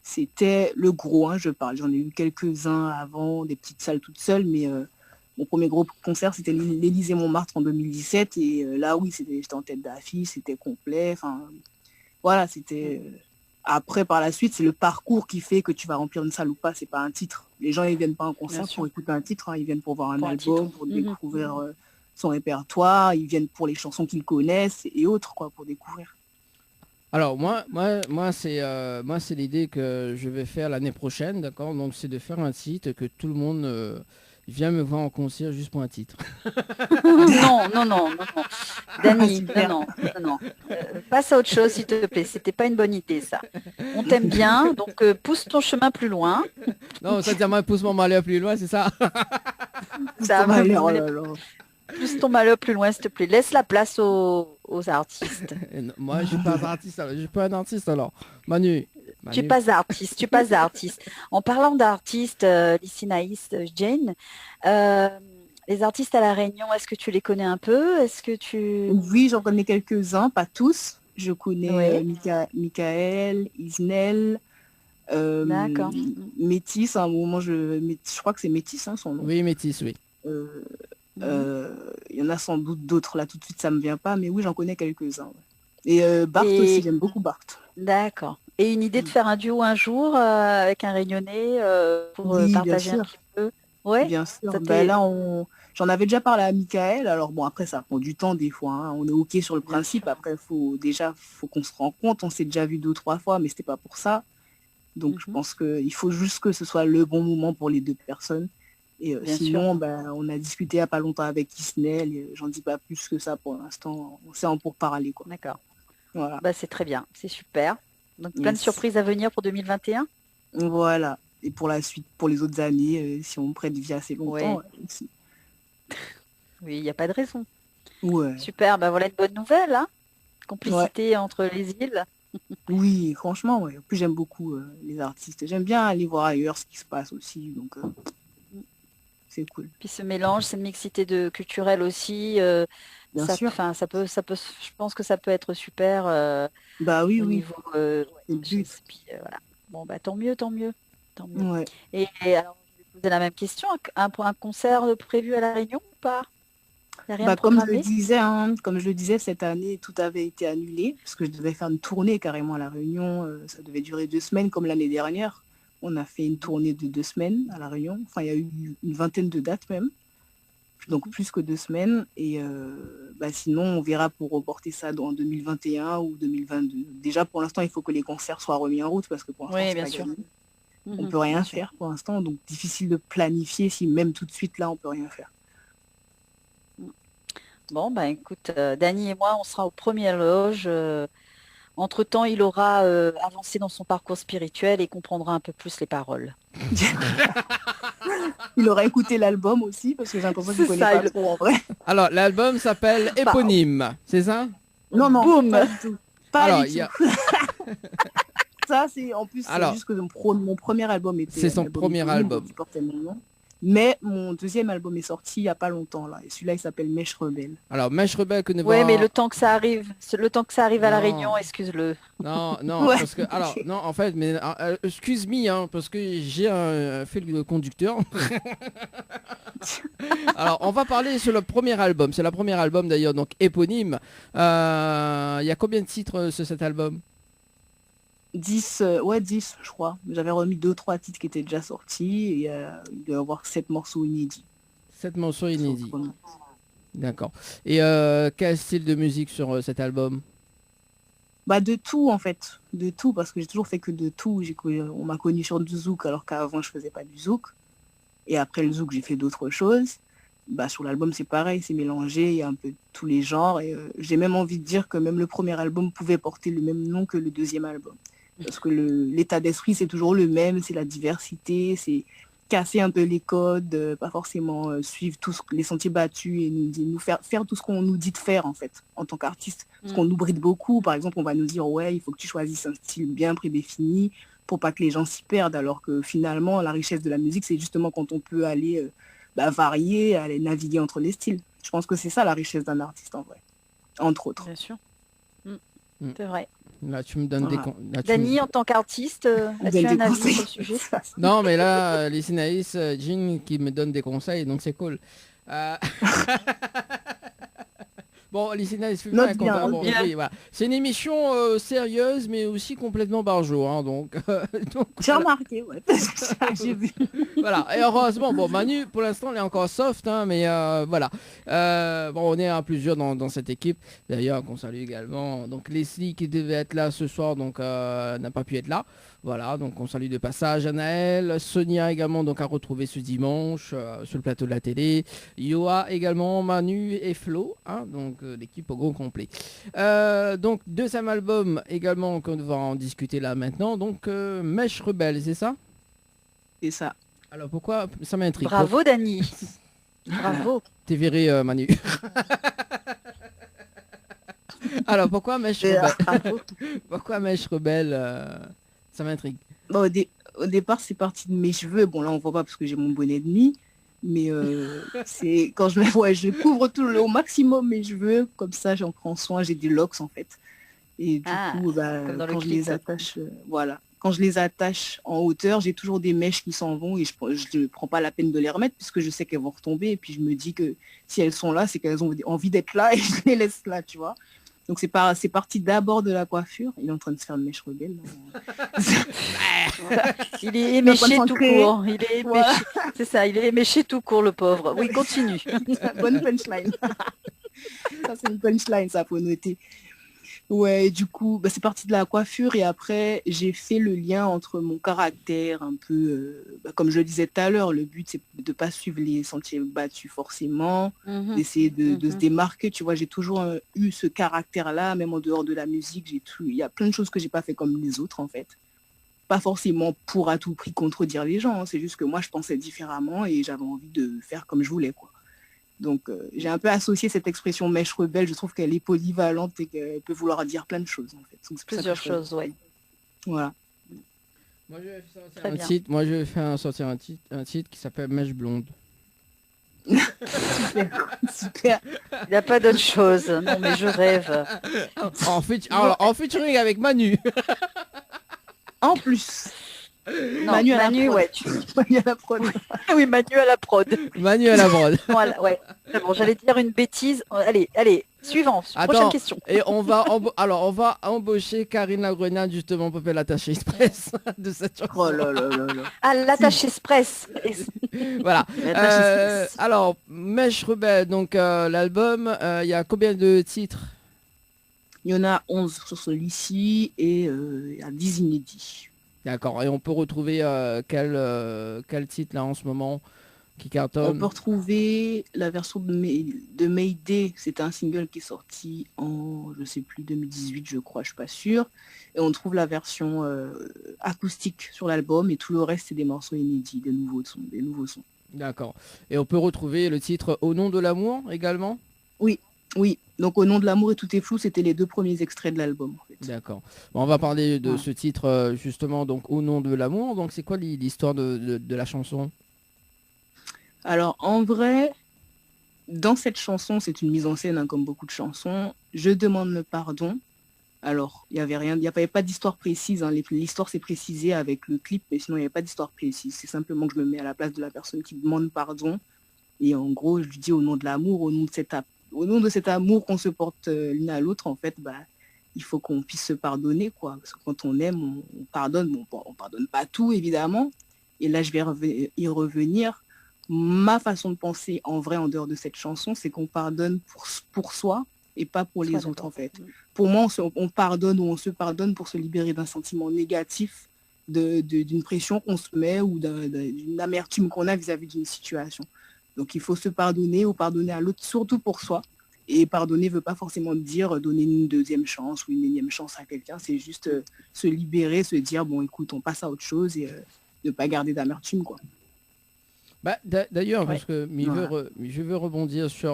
c'était le gros, hein, je parle. J'en ai eu quelques-uns avant, des petites salles toutes seules, mais mon premier gros concert, c'était l'Élysée-Montmartre en 2017. Et là, oui, j'étais en tête d'affiche, c'était complet. Enfin, voilà, c'était... Après, par la suite, c'est le parcours qui fait que tu vas remplir une salle ou pas. C'est pas un titre. Les gens, ils viennent pas en concert pour écouter un titre. Hein. Ils viennent pour voir un album, pour découvrir son répertoire. Ils viennent pour les chansons qu'ils connaissent et autres, quoi, pour découvrir. Alors moi c'est l'idée que je vais faire l'année prochaine, d'accord. Donc c'est de faire un titre que tout le monde vient me voir en concert juste pour un titre. Non. Dany, non. Passe à autre chose, s'il te plaît. C'était pas une bonne idée, ça. On t'aime bien, donc pousse ton chemin plus loin. Non, ça tient pousse mon malheur plus loin, c'est ça. Ça va, Oh là là. pousse ton malheur plus loin, s'il te plaît. Laisse la place aux artistes. Moi, je suis pas un artiste, je suis pas un artiste alors. Manu. Tu es pas artiste. En parlant d'artistes, Lycinaïs, Jane, les artistes à La Réunion, est-ce que tu les connais un peu? Est-ce que tu... Oui, j'en connais quelques-uns, pas tous. Je connais Oui. Michael, Isnel, D'accord. Métis. À un moment, je crois que c'est Métis, hein, son nom. Oui, Métis, oui. Il y en a sans doute d'autres, là tout de suite ça me vient pas, mais oui, j'en connais quelques-uns. Ouais. Et Bart aussi, j'aime beaucoup Bart. D'accord. Et une idée de faire un duo un jour avec un Réunionnais pour Oui, bien partager un sûr. petit peu? Ouais. Bien sûr. Ça Ben t'est- là, j'en avais déjà parlé à Michael. Alors bon, après, ça prend du temps des fois. Hein. On est OK sur le Bien principe. sûr. Après, faut qu'on se rencontre. On s'est déjà vu 2 ou 3 fois, mais c'était pas pour ça. Donc, je pense qu'il faut juste que ce soit le bon moment pour les deux personnes. Et Bien sinon, ben, on a discuté il n'y a pas longtemps avec Isnel. Et j'en dis pas plus que ça pour l'instant. On s'est en pourparlers, quoi. D'accord. Voilà. Bah, c'est très bien. C'est super. Donc, plein de Yes. surprises à venir pour 2021. Voilà. Et pour la suite, pour les autres années, si on me prête vie assez longtemps. Aussi. Oui, il n'y a pas de raison. Ouais. Super. Bah, voilà une bonne nouvelle. Hein. Complicité entre les îles. Oui, franchement, ouais. En plus, j'aime beaucoup les artistes. J'aime bien aller voir ailleurs ce qui se passe aussi. Donc, c'est cool. Puis ce mélange, cette mixité culturelle aussi. Bien ça, sûr. ça peut, je pense que ça peut être super Bah oui, au oui. niveau C'est le but. puis, voilà. Bon, bah tant mieux. Ouais. Et alors, je vais poser la même question. Pour un concert prévu à La Réunion ou pas? Il n'y a rien Bah, de programmé? comme je le disais, cette année, tout avait été annulé parce que je devais faire une tournée carrément à La Réunion. Ça devait durer 2 semaines comme l'année dernière. On a fait une tournée de 2 semaines à La Réunion. Enfin, il y a eu une vingtaine de dates même. Donc plus que 2 semaines. Et sinon, on verra pour reporter ça en 2021 ou 2022. Déjà, pour l'instant, il faut que les concerts soient remis en route parce que pour l'instant, Oui, c'est bien pas sûr. gagné. On peut rien faire pour l'instant. Donc difficile de planifier si même tout de suite, là, on peut rien faire. Bon, bah écoute, Dany et moi, on sera aux premières loges. Entre-temps, il aura avancé dans son parcours spirituel et comprendra un peu plus les paroles. Il aurait écouté l'album aussi, parce que j'ai l'impression qu'il C'est connaît ça, pas trop en vrai. Alors, l'album s'appelle Éponyme, c'est ça? Non, Boum. pas du tout. Pas Alors, du il y a- tout. Ça, c'est en plus, c'est Alors, juste que mon premier album était. c'est son un album premier éponyme, album. donc il portait mon nom. Mais mon deuxième album est sorti il n'y a pas longtemps là. Et celui-là, il s'appelle Mèche Rebelle. Alors, Mèche Rebelle que nous Ouais, va- mais le temps que ça arrive, à la Non. Réunion, excuse-le. Non, non, Ouais. parce que... Alors, non, en fait, mais... excuse me, hein, parce que j'ai un fil de conducteur. Alors, on va parler sur le premier album. C'est le premier album d'ailleurs, donc éponyme. Il y a combien de titres sur cet album? 10, 10, je crois. J'avais remis 2-3 titres qui étaient déjà sortis. Et il doit y avoir 7 morceaux inédits. 7 morceaux inédits. Sur le premier. D'accord. Et quel style de musique sur cet album? Bah de tout en fait. De tout, parce que j'ai toujours fait que de tout. On m'a connu sur du zouk alors qu'avant je faisais pas du zouk. Et après le zouk, j'ai fait d'autres choses. Bah sur l'album c'est pareil, c'est mélangé, il y a un peu de tous les genres. Et j'ai même envie de dire que même le premier album pouvait porter le même nom que le deuxième album. Parce que l'état d'esprit c'est toujours le même, c'est la diversité, c'est casser un peu les codes, pas forcément suivre tous les sentiers battus et nous faire tout ce qu'on nous dit de faire en fait en tant qu'artiste. Parce qu'on nous bride beaucoup, par exemple on va nous dire ouais il faut que tu choisisses un style bien prédéfini pour pas que les gens s'y perdent, alors que finalement la richesse de la musique c'est justement quand on peut aller varier, aller naviguer entre les styles. Je pense que c'est ça la richesse d'un artiste en vrai, entre autres. Bien sûr. C'est vrai. Là, tu me donnes Voilà. Dany, en tant qu'artiste, as-tu Donne un des avis conseils. sur le sujet? Non, mais là, les Sinaïs, Jean qui me donne des conseils, donc c'est cool. Bon, les Sinaïs, Note bien, note bien. voilà. C'est une émission sérieuse, mais aussi complètement barjo, hein, donc... donc J'ai voilà. remarqué, ouais. J'ai vu. Voilà, et heureusement, bon, Manu, pour l'instant, elle est encore soft, hein, mais voilà. Bon, on est à plusieurs dans cette équipe, d'ailleurs, qu'on salue également. Donc, Leslie, qui devait être là ce soir, donc n'a pas pu être là. Voilà, donc on salue de passage Anaël, Sonia également, donc à retrouver ce dimanche sur le plateau de la télé. Yoa également, Manu et Flo, hein, donc l'équipe au gros complet. Donc, deuxième album également, qu'on va en discuter là maintenant, donc Mèche Rebelle, c'est ça? C'est ça. Alors pourquoi ça m'intrigue? Bravo Dany. Bravo. T'es viré Manu. Alors pourquoi Mèche Rebelle? Bravo. Pourquoi Mèche Rebelle ça m'intrigue. Bon, au départ, c'est parti de mes cheveux. Bon, là, on voit pas parce que j'ai mon bonnet de nuit. Mais c'est quand je couvre au maximum mes cheveux. Comme ça, j'en prends soin. J'ai des locks, en fait. Et du coup, comme dans le quand je clip. les attache, voilà. Quand je les attache en hauteur, j'ai toujours des mèches qui s'en vont et je ne prends pas la peine de les remettre puisque je sais qu'elles vont retomber. Et puis, je me dis que si elles sont là, c'est qu'elles ont envie d'être là et je les laisse là, tu vois. Donc c'est parti d'abord de la coiffure. Il est en train de se faire une mèche rebelle. Il est éméché tout concentrer. court. Il est éméché. Voilà. C'est ça, il est éméché tout court, le pauvre. Oui, continue. Bonne punchline. Ça c'est une punchline, ça faut noter. Ouais, et du coup, c'est parti de la coiffure et après j'ai fait le lien entre mon caractère un peu, comme je le disais tout à l'heure, le but c'est de pas suivre les sentiers battus forcément, d'essayer de se démarquer. Tu vois, j'ai toujours eu ce caractère-là, même en dehors de la musique. Il y a plein de choses que j'ai pas fait comme les autres en fait. Pas forcément pour à tout prix contredire les gens, hein. C'est juste que moi je pensais différemment et j'avais envie de faire comme je voulais, quoi. Donc j'ai un peu associé cette expression mèche rebelle, je trouve qu'elle est polyvalente et qu'elle peut vouloir dire plein de choses en fait. Donc, c'est pour ça Plusieurs que choses, ouais. Voilà. Moi je vais sortir Très un bien. titre. Moi je vais faire sortir un titre qui s'appelle Mèche Blonde. Super. Il n'y a pas d'autre chose. Non, mais je rêve. Alors, en featuring avec Manu. En plus, Non, Manu à la Manu, prod. ouais. Manu à la prod. Oui, Manu à la prod. Manu à la brode. Voilà, ouais. C'est bon, j'allais dire une bêtise. Allez, suivant. Attends. Prochaine question. Et on va embaucher Karine Lagrenade justement pour faire l'attaché express de cette chanson. Oh là là là là. Ah, l'attache express. Voilà. L'attache express. Alors, Mèche Rebelle, donc l'album, il y a combien de titres? Il y en a 11 sur celui-ci et il y a 10 inédits. D'accord. Et on peut retrouver quel titre là en ce moment qui On cartonne? peut retrouver la version de Mayday, c'était un single qui est sorti en, je sais plus, 2018 je crois, je suis pas sûre. Et on trouve la version acoustique sur l'album et tout le reste c'est des morceaux inédits, des nouveaux sons. D'accord. Et on peut retrouver le titre Au nom de l'amour également? Oui, oui. Donc Au nom de l'amour et tout est flou, c'était les 2 premiers extraits de l'album. En fait. D'accord. Bon, on va parler de ce titre justement, donc Au nom de l'amour. Donc c'est quoi l'histoire de la chanson? Alors en vrai, dans cette chanson, c'est une mise en scène, hein, comme beaucoup de chansons. Je demande le pardon. Alors, il n'y avait rien, il n'y avait pas d'histoire précise. Hein. L'histoire s'est précisée avec le clip, mais sinon, il n'y avait pas d'histoire précise. C'est simplement que je me mets à la place de la personne qui demande pardon. Et en gros, je lui dis au nom de l'amour, au nom de cet amour qu'on se porte l'une à l'autre, en fait, il faut qu'on puisse se pardonner, quoi. Parce que quand on aime, on pardonne. Bon, on pardonne pas tout, évidemment. Et là, je vais y revenir. Ma façon de penser, en vrai, en dehors de cette chanson, c'est qu'on pardonne pour soi et pas pour les autres, en fait. Pour moi, on pardonne ou on se pardonne pour se libérer d'un sentiment négatif, d'une pression qu'on se met ou d'une amertume qu'on a vis-à-vis d'une situation. Donc, il faut se pardonner ou pardonner à l'autre, surtout pour soi. Et pardonner ne veut pas forcément dire donner une 2e chance ou une 1e chance à quelqu'un. C'est juste se libérer, se dire, bon, écoute, on passe à autre chose et ne pas garder d'amertume, quoi. D'ailleurs, parce que je veux rebondir sur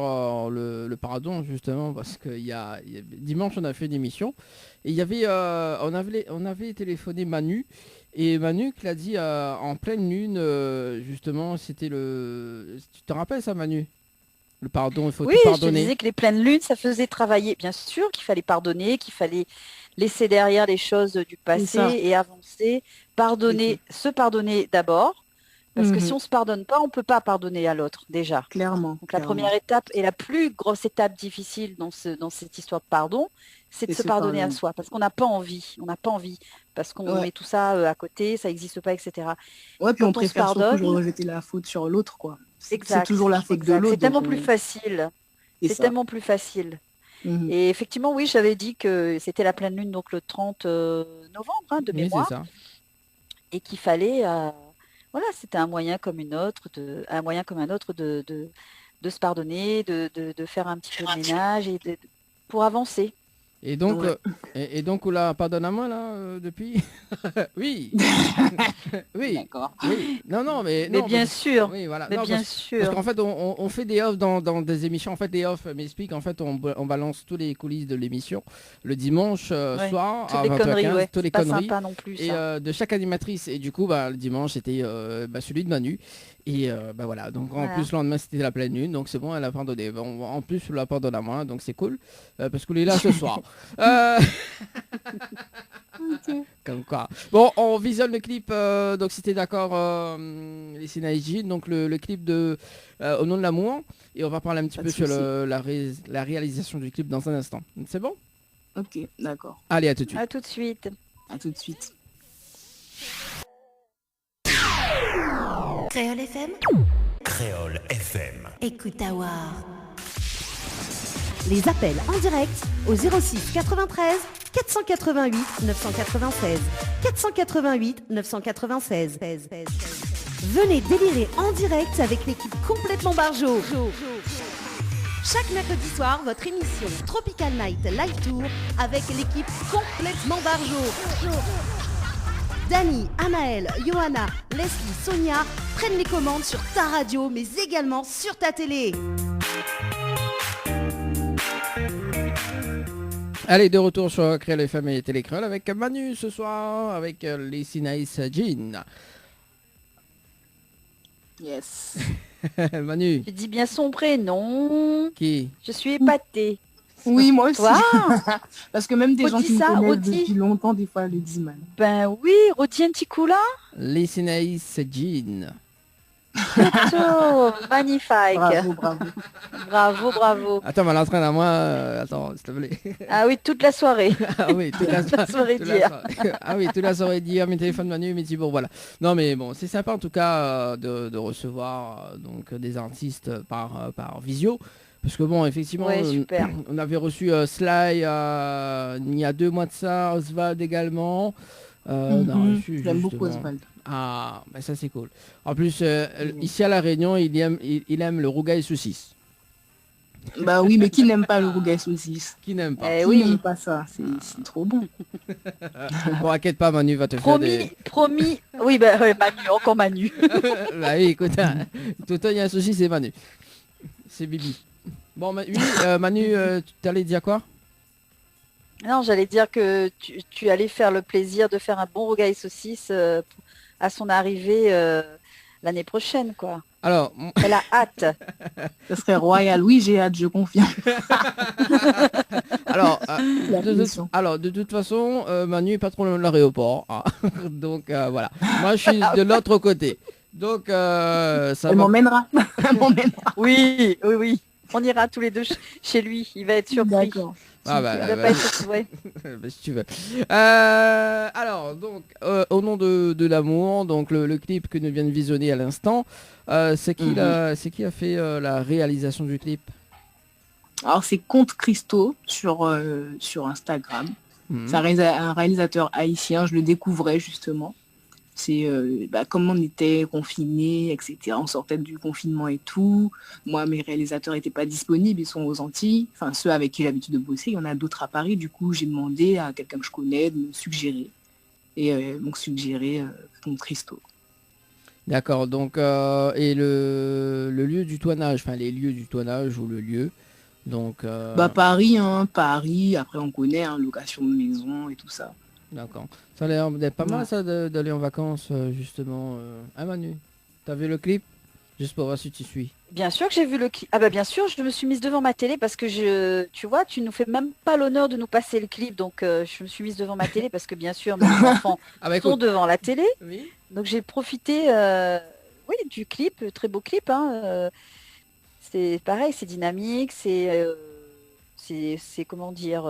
le pardon, justement, parce que dimanche, on a fait une émission, et il y avait, on avait téléphoné Manu, et Manu qui l'a dit en pleine lune, justement, c'était tu te rappelles ça, Manu? Le pardon, il faut tout pardonner. Oui, je disais que les pleines lunes, ça faisait travailler, bien sûr, qu'il fallait pardonner, qu'il fallait laisser derrière les choses du passé et avancer, se pardonner d'abord. Parce que si on ne se pardonne pas, on ne peut pas pardonner à l'autre, déjà. Clairement. Donc la première étape et la plus grosse étape difficile dans cette histoire de pardon, c'est de se pardonner à soi. Parce qu'on n'a pas envie. On n'a pas envie. Parce qu'on met tout ça à côté, ça n'existe pas, etc. Ouais, puis on préfère toujours rejeter la faute sur l'autre, quoi. C'est toujours la faute de l'autre. C'est tellement plus facile. C'est tellement plus facile. Et effectivement, oui, j'avais dit que c'était la pleine lune, donc le 30 novembre, de mémoire. C'est ça. Et qu'il fallait... Voilà, c'était un moyen comme un autre de se pardonner, de faire un petit peu de ménage et pour avancer. Et donc, on la pardonne à moi là depuis. Oui. Oui. D'accord. Oui. Non, mais bien sûr. Oui, voilà. Mais bien sûr. Parce qu'en fait, on fait des offs dans des émissions. En fait, des offs m'explique. En fait, on balance tous les coulisses de l'émission le dimanche soir à 20h15. Toutes les conneries. Sympa non plus. Et de chaque animatrice. Et du coup, le dimanche c'était celui de Manu. Et voilà. Donc en plus le lendemain c'était la pleine lune. Donc c'est bon, elle a pardonné. En plus, on la pardonne à moi. Donc c'est cool parce qu'on est là ce soir. Comme quoi. Bon, on visionne le clip. Donc si t'es d'accord, les Synergies, donc le clip de Au nom de l'amour, et on va parler un petit peu sur la réalisation du clip dans un instant. C'est bon? Ok, d'accord. Allez, à tout de suite. À tout de suite. À tout de suite. Créole FM. Créole FM. Écoute avoir. Les appels en direct au 06 93 488 996. 488 996. Venez délirer en direct avec l'équipe complètement Barjo. Chaque mercredi soir, votre émission Tropical Night Live Tour avec l'équipe complètement Barjo. Dani, Anaël, Johanna, Leslie, Sonia prennent les commandes sur ta radio, mais également sur ta télé. Allez, de retour sur Créole FM et Télécréole avec Manu ce soir, avec les Nice Jean. Yes. Manu. Tu dis bien son prénom. Qui? Je suis épatée. Oui, moi aussi. Wow. Parce que même des gens qui me connaissent Rodi. depuis longtemps, des fois, le disent mal. Ben oui, Rodi un petit coup là. Les Nice Jean. Magnifique. Bravo. Attends, mais l'entraîne à moi. Attends, s'il te plaît. Ah oui, toute la soirée. Ah oui, toute la soirée d'hier. Ah oui, toute la soirée d'hier, mes téléphones Manu, mais bon, voilà. Non, mais bon, c'est sympa en tout cas de recevoir donc des artistes par visio. Parce que bon, effectivement, on avait reçu Sly il y a 2 mois de ça, Oswald également. J'aime beaucoup Oswald. Ah, bah ça c'est cool. En plus, ici à La Réunion, il aime le rougail saucisse. Bah oui, mais qui n'aime pas le rougail saucisse? Qui n'aime pas? Eh Qui oui, n'aime pas ça? C'est trop bon. Bon, inquiète pas, Manu va te faire des... promis. Oui, bah ouais, Manu, encore Manu. Bah oui, écoute, tout le temps il y a un souci, c'est Manu. C'est Bibi. Bon, oui, Manu, tu allais dire quoi? Non, j'allais dire que tu allais faire le plaisir de faire un bon rougail saucisse à son arrivée l'année prochaine, quoi. Alors, Elle a hâte. Ça serait royal. Oui, j'ai hâte, je confirme. alors, La de pression. toute façon, Manu est pas trop loin de l'aéroport. Hein. Donc, voilà. Moi, je suis de l'autre côté. Donc, ça Elle va... m'emmènera. Elle m'emmènera. Oui, oui, oui. On ira tous les deux chez lui. Il va être surpris. D'accord. Ah bah, Il va pas être surpris. bah, si tu veux. Alors, donc, au nom de l'amour, donc le clip que nous vient de visionner à l'instant, c'est qui a fait la réalisation du clip? Alors c'est Comte Christo sur Instagram. C'est un réalisateur haïtien, je le découvrais justement. C'est comme on était confinés, etc. On sortait du confinement et tout. Moi, mes réalisateurs n'étaient pas disponibles, ils sont aux Antilles. Enfin, ceux avec qui j'ai l'habitude de bosser, il y en a d'autres à Paris. Du coup, j'ai demandé à quelqu'un que je connais de me suggérer. Et donc suggéré Comte Christo. D'accord, donc, et le lieu du tournage, enfin les lieux du tournage ou le lieu, donc... Paris, Paris, après on connaît, location de maison et tout ça. D'accord. Ça a l'air d'être pas mal ça d'aller en vacances justement. Ah Manu, t'as vu le clip? Juste pour voir si tu suis. Bien sûr que j'ai vu le clip. Ah bah bien sûr, je me suis mise devant ma télé parce que tu vois, tu nous fais même pas l'honneur de nous passer le clip. Donc je me suis mise devant ma télé parce que bien sûr, mes enfants sont devant la télé. Oui. Donc j'ai profité du clip, très beau clip. C'est pareil, c'est dynamique, c'est comment dire...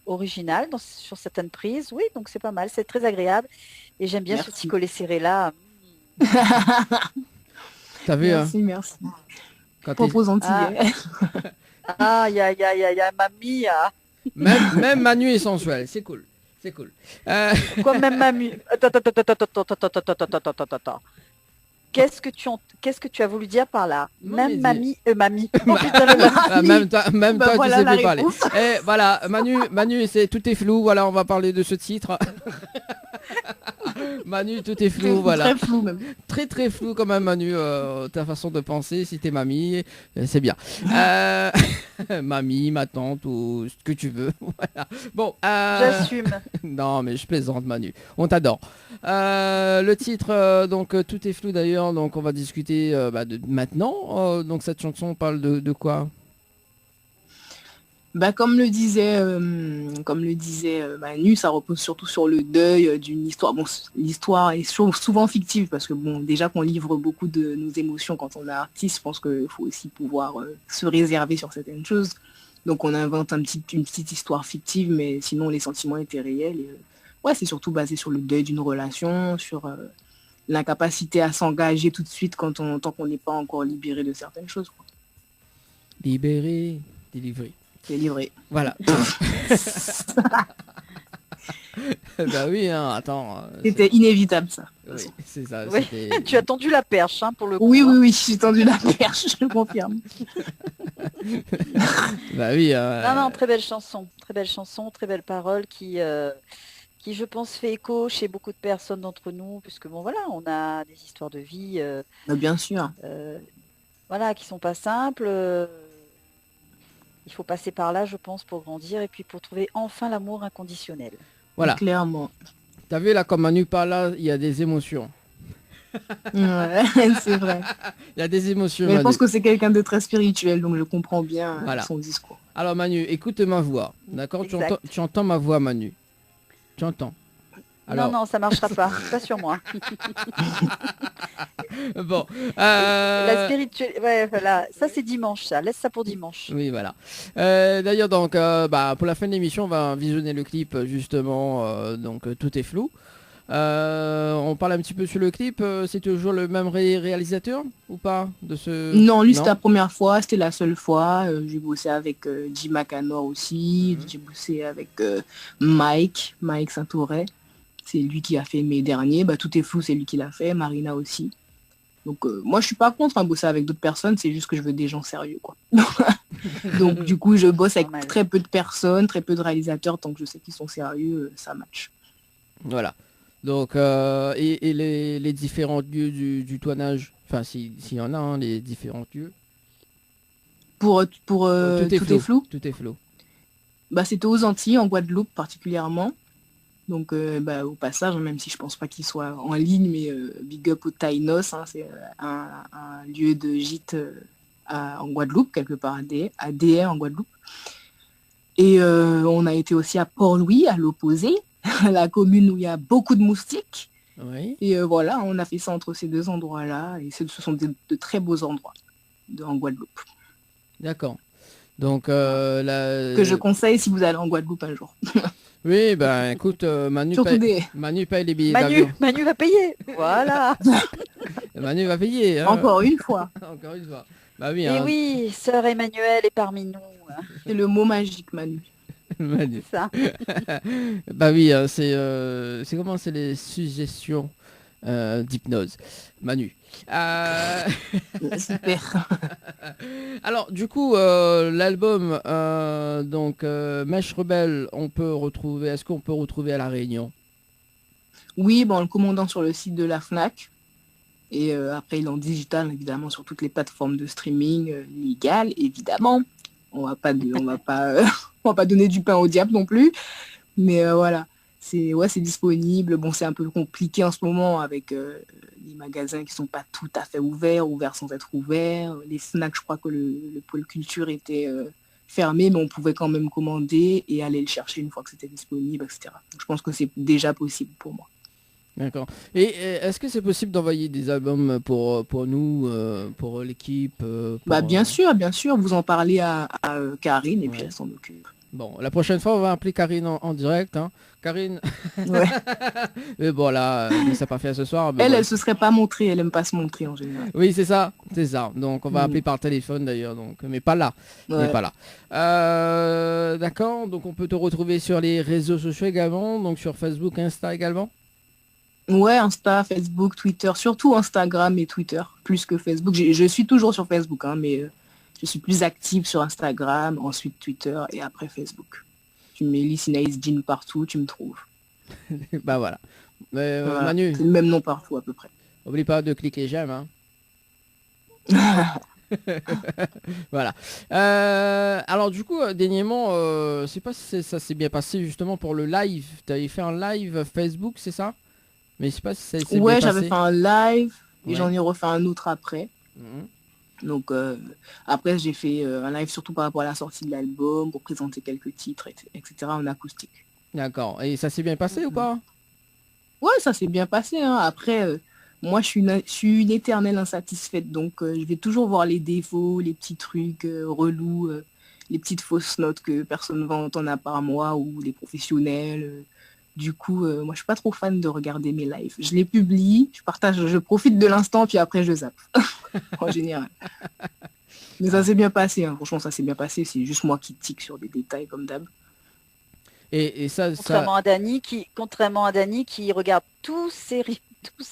original sur certaines prises, oui, donc c'est pas mal, c'est très agréable et j'aime bien ce petit collet serré là. T'as vu Merci. Quand Propos antillais. Il y a mamie. Même Manu est sensuel, c'est cool. Quoi, même mamie? Attends. Qu'est-ce que tu as voulu dire par là? Non, même mais mamie. Oh, putain, le mamie. Même toi, voilà tu sais la plus parler. réponse. Et voilà, Manu, tout est flou. Voilà, on va parler de ce titre. Manu, tout est flou, voilà. Très flou même. Très flou quand même, Manu, ta façon de penser. Si t'es mamie, c'est bien. Mamie, ma tante ou ce que tu veux. Voilà. Bon. J'assume. Non, mais je plaisante, Manu. On t'adore. Le titre, donc tout est flou d'ailleurs. Donc on va discuter de maintenant. Donc cette chanson parle de quoi? Comme le disait Manu, ça repose surtout sur le deuil d'une histoire. Bon, l'histoire est souvent fictive parce que bon, déjà qu'on livre beaucoup de nos émotions quand on est artiste, je pense qu'il faut aussi pouvoir se réserver sur certaines choses. Donc on invente une petite histoire fictive, mais sinon les sentiments étaient réels. Et, c'est surtout basé sur le deuil d'une relation, sur l'incapacité à s'engager tout de suite tant qu'on n'est pas encore libéré de certaines choses, quoi. Libéré, délivré. Délivré. Voilà. Bah oui, attends. C'était inévitable ça. Oui, c'est ça. Oui. Tu as tendu la perche pour le coup. Oui, j'ai tendu la perche, je le confirme. Bah oui. Non, très belle chanson, très belle parole qui je pense fait écho chez beaucoup de personnes d'entre nous, puisque bon voilà, on a des histoires de vie. Bien sûr. Qui sont pas simples. Il faut passer par là, je pense, pour grandir et puis pour trouver enfin l'amour inconditionnel. Voilà. Clairement. T'as vu là, comme Manu parle là, il y a des émotions. Ouais, c'est vrai. Il y a des émotions. Mais Manu. je pense que c'est quelqu'un de très spirituel, donc je comprends bien son discours. Alors Manu, écoute ma voix, d'accord? Tu entends ma voix, Manu? Tu entends? Alors... Non, ça marchera pas sur moi. Bon. La spirituelle, voilà, ça c'est dimanche, ça. Laisse ça pour dimanche. Oui, voilà. D'ailleurs, donc, pour la fin de l'émission, on va visionner le clip, justement, donc tout est flou. On parle un petit peu sur le clip, c'est toujours le même réalisateur ou pas de ce... Non, lui c'était la première fois, c'était la seule fois. J'ai bossé avec Jim McAnor aussi, j'ai bossé avec Mike Saint-Auret. C'est lui qui a fait mes derniers. Tout est flou, c'est lui qui l'a fait. Marina aussi. Donc moi je suis pas contre bosser avec d'autres personnes, c'est juste que je veux des gens sérieux quoi. Donc du coup je bosse avec très peu de personnes, très peu de réalisateurs, tant que je sais qu'ils sont sérieux, ça match. Voilà. Donc et les différents lieux du tournage, enfin s'il y en a, hein, les différents lieux. Pour tout est flou. Tout est flou. Bah c'était aux Antilles, en Guadeloupe particulièrement. Donc au passage, même si je pense pas qu'il soit en ligne, mais big up au Taïnos, hein, c'est un lieu de gîte en Guadeloupe, quelque part à Déhay en Guadeloupe. Et on a été aussi à Port-Louis, à l'opposé, la commune où il y a beaucoup de moustiques. Oui. Et voilà, on a fait ça entre ces deux endroits-là, et ce sont de très beaux endroits en Guadeloupe. D'accord. Donc que je conseille si vous allez en Guadeloupe un jour. Oui, ben écoute, Manu paye les billets d'avion. Manu va payer. Voilà. Manu va payer. Hein. Encore une fois. Encore une fois. Bah oui. Et oui, sœur Emmanuelle est parmi nous. C'est le mot magique, Manu. Manu. C'est ça. Bah oui, c'est comment, c'est les suggestions d'hypnose. Manu. Super. Alors du coup l'album donc Mèche Rebelle, est-ce qu'on peut retrouver à La Réunion? Oui, en le commandant sur le site de la Fnac, et après il est en digital évidemment sur toutes les plateformes de streaming légales évidemment. On va pas donner du pain au diable non plus, mais voilà. C'est disponible. Bon, c'est un peu compliqué en ce moment avec les magasins qui sont pas tout à fait ouverts sans être ouverts. Les Fnac, je crois que le pôle culture était fermé, mais on pouvait quand même commander et aller le chercher une fois que c'était disponible, etc. Donc, je pense que c'est déjà possible pour moi. D'accord. Et est-ce que c'est possible d'envoyer des albums pour nous, pour l'équipe Bien sûr. Vous en parlez à Karine et puis elle s'en occupe. Bon, la prochaine fois, on va appeler Karine en direct. Hein. Karine. Ouais. Mais bon, là, ça n'a pas fait ce soir. Elle se serait pas montrée. Elle aime pas se montrer en général. Oui, c'est ça. Donc, on va appeler par téléphone d'ailleurs. Donc, mais pas là. Ouais. Mais pas là. D'accord. Donc, on peut te retrouver sur les réseaux sociaux également. Donc, sur Facebook, Insta également. Ouais, Insta, Facebook, Twitter. Surtout Instagram et Twitter. Plus que Facebook. Je suis toujours sur Facebook, hein, mais... Je suis plus active sur Instagram, ensuite Twitter et après Facebook. Tu mets Lissinaïs Jean partout, tu me trouves. Bah voilà. Voilà. Manu. C'est le même nom partout à peu près. N'oublie pas de cliquer j'aime. Hein. Voilà. Alors du coup, dernièrement, je sais pas si ça s'est bien passé justement pour le live. Tu avais fait un live Facebook, c'est ça? Mais je sais pas si ça s'est bien passé. Ouais, j'avais fait un live et j'en ai refait un autre après. Donc après j'ai fait un live surtout par rapport à la sortie de l'album pour présenter quelques titres, etc. en acoustique. D'accord. Et ça s'est bien passé ou pas? Ouais, ça s'est bien passé. Hein. Après, moi je suis une éternelle insatisfaite, donc je vais toujours voir les défauts, les petits trucs relous, les petites fausses notes que personne va entendre à part moi ou les professionnels. Du coup, moi je suis pas trop fan de regarder mes lives. Je les publie, je profite de l'instant, puis après je zappe. En général. Mais ça s'est bien passé, hein. Franchement ça s'est bien passé, c'est juste moi qui tique sur des détails comme d'hab. Et ça, contrairement à Dany qui regarde tous ces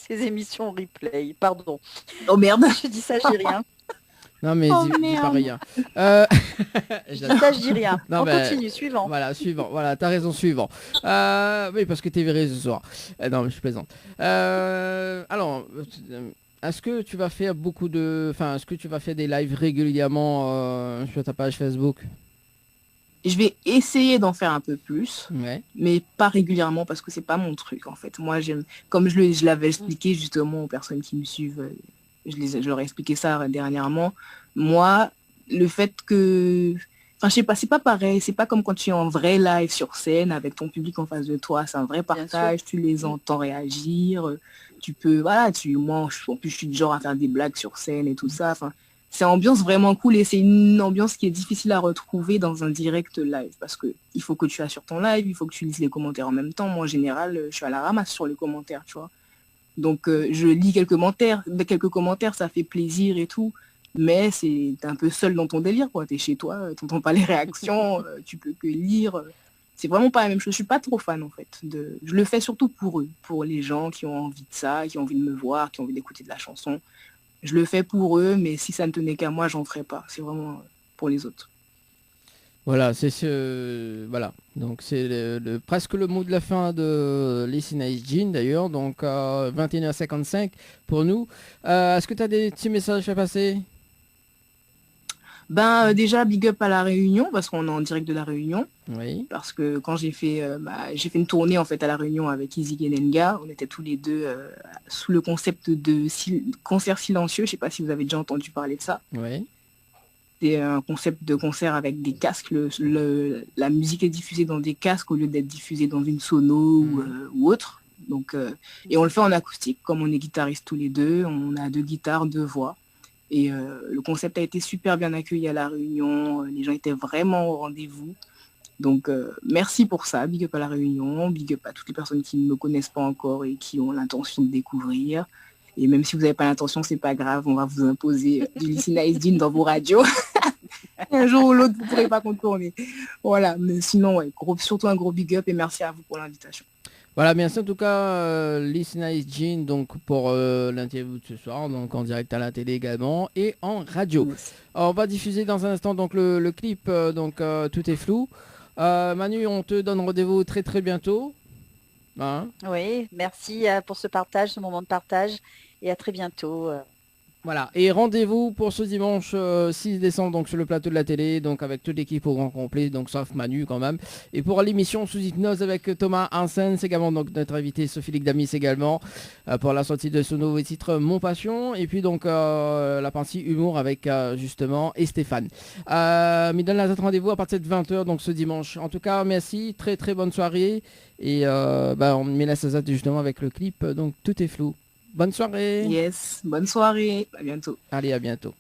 émissions replay. Pardon. Oh merde. Je dis ça, je dis rien. Non mais dis pas rien. Je dis rien. Non, on continue, suivant. Voilà, suivant. Voilà, t'as raison, suivant. Oui, parce que t'es viré ce soir. Non, mais je plaisante. Alors, est-ce que tu vas faire est-ce que tu vas faire des lives régulièrement sur ta page Facebook? Je vais essayer d'en faire un peu plus, ouais. Mais pas régulièrement parce que c'est pas mon truc en fait. Moi, comme je l'avais expliqué justement aux personnes qui me suivent. Je leur ai expliqué ça dernièrement. Moi, le fait que... Enfin, je sais pas, c'est pas pareil. C'est pas comme quand tu es en vrai live sur scène avec ton public en face de toi. C'est un vrai partage. Tu les entends réagir. Tu peux... Voilà, moi, en plus, je suis du genre à faire des blagues sur scène et tout ça. Enfin, c'est une ambiance vraiment cool et c'est une ambiance qui est difficile à retrouver dans un direct live parce que il faut que tu assures ton live, il faut que tu lises les commentaires en même temps. Moi, en général, je suis à la ramasse sur les commentaires, tu vois. Donc je lis quelques commentaires, ça fait plaisir et tout, mais t'es un peu seul dans ton délire, quoi. T'es chez toi, t'entends pas les réactions, tu peux que lire. C'est vraiment pas la même chose. Je suis pas trop fan en fait. Je le fais surtout pour eux, pour les gens qui ont envie de ça, qui ont envie de me voir, qui ont envie d'écouter de la chanson. Je le fais pour eux, mais si ça ne tenait qu'à moi, j'en ferais pas. C'est vraiment pour les autres. Voilà, voilà. Donc c'est presque le mot de la fin de Listen Nice Jean d'ailleurs. Donc 21h55 pour nous. Est-ce que tu as des petits messages à passer? Déjà, big up à La Réunion, parce qu'on est en direct de La Réunion. Oui. Parce que quand j'ai fait une tournée en fait à La Réunion avec Izzy Genenga, on était tous les deux sous le concept de concert silencieux. Je sais pas si vous avez déjà entendu parler de ça. Oui. C'est un concept de concert avec des casques. La musique est diffusée dans des casques au lieu d'être diffusée dans une sono ou autre. Donc, et on le fait en acoustique, comme on est guitaristes tous les deux. On a 2 guitares, 2 voix. Et le concept a été super bien accueilli à La Réunion. Les gens étaient vraiment au rendez-vous. Donc, merci pour ça. Big up à La Réunion. Big up à toutes les personnes qui ne me connaissent pas encore et qui ont l'intention de découvrir. Et même si vous n'avez pas l'intention, c'est pas grave. On va vous imposer du Listen Nice Jean dans vos radios. Un jour ou l'autre, vous ne pourrez pas contourner. Voilà. Mais sinon, ouais, surtout un gros big up et merci à vous pour l'invitation. Voilà, merci en tout cas Listen Nice Jean donc pour l'interview de ce soir, donc en direct à la télé également et en radio. Alors, on va diffuser dans un instant donc le clip, donc tout est flou. Manu, on te donne rendez-vous très très bientôt. Hein? Oui, merci pour ce partage, ce moment de partage et à très bientôt. Voilà, et rendez-vous pour ce dimanche 6 décembre donc sur le plateau de la télé, donc avec toute l'équipe au grand complet, donc sauf Manu quand même. Et pour l'émission Sous Hypnose avec Thomas Hansens également, donc notre invité Sophie Ligdamis également, pour la sortie de ce nouveau titre Mon Passion. Et puis donc la partie humour avec justement et Stéphane. Mais donne rendez-vous à partir de 20h donc ce dimanche. En tout cas, merci, très très bonne soirée. Et on met la Sazat justement avec le clip, donc tout est flou. Bonne soirée. Yes, bonne soirée. À bientôt. Allez, à bientôt.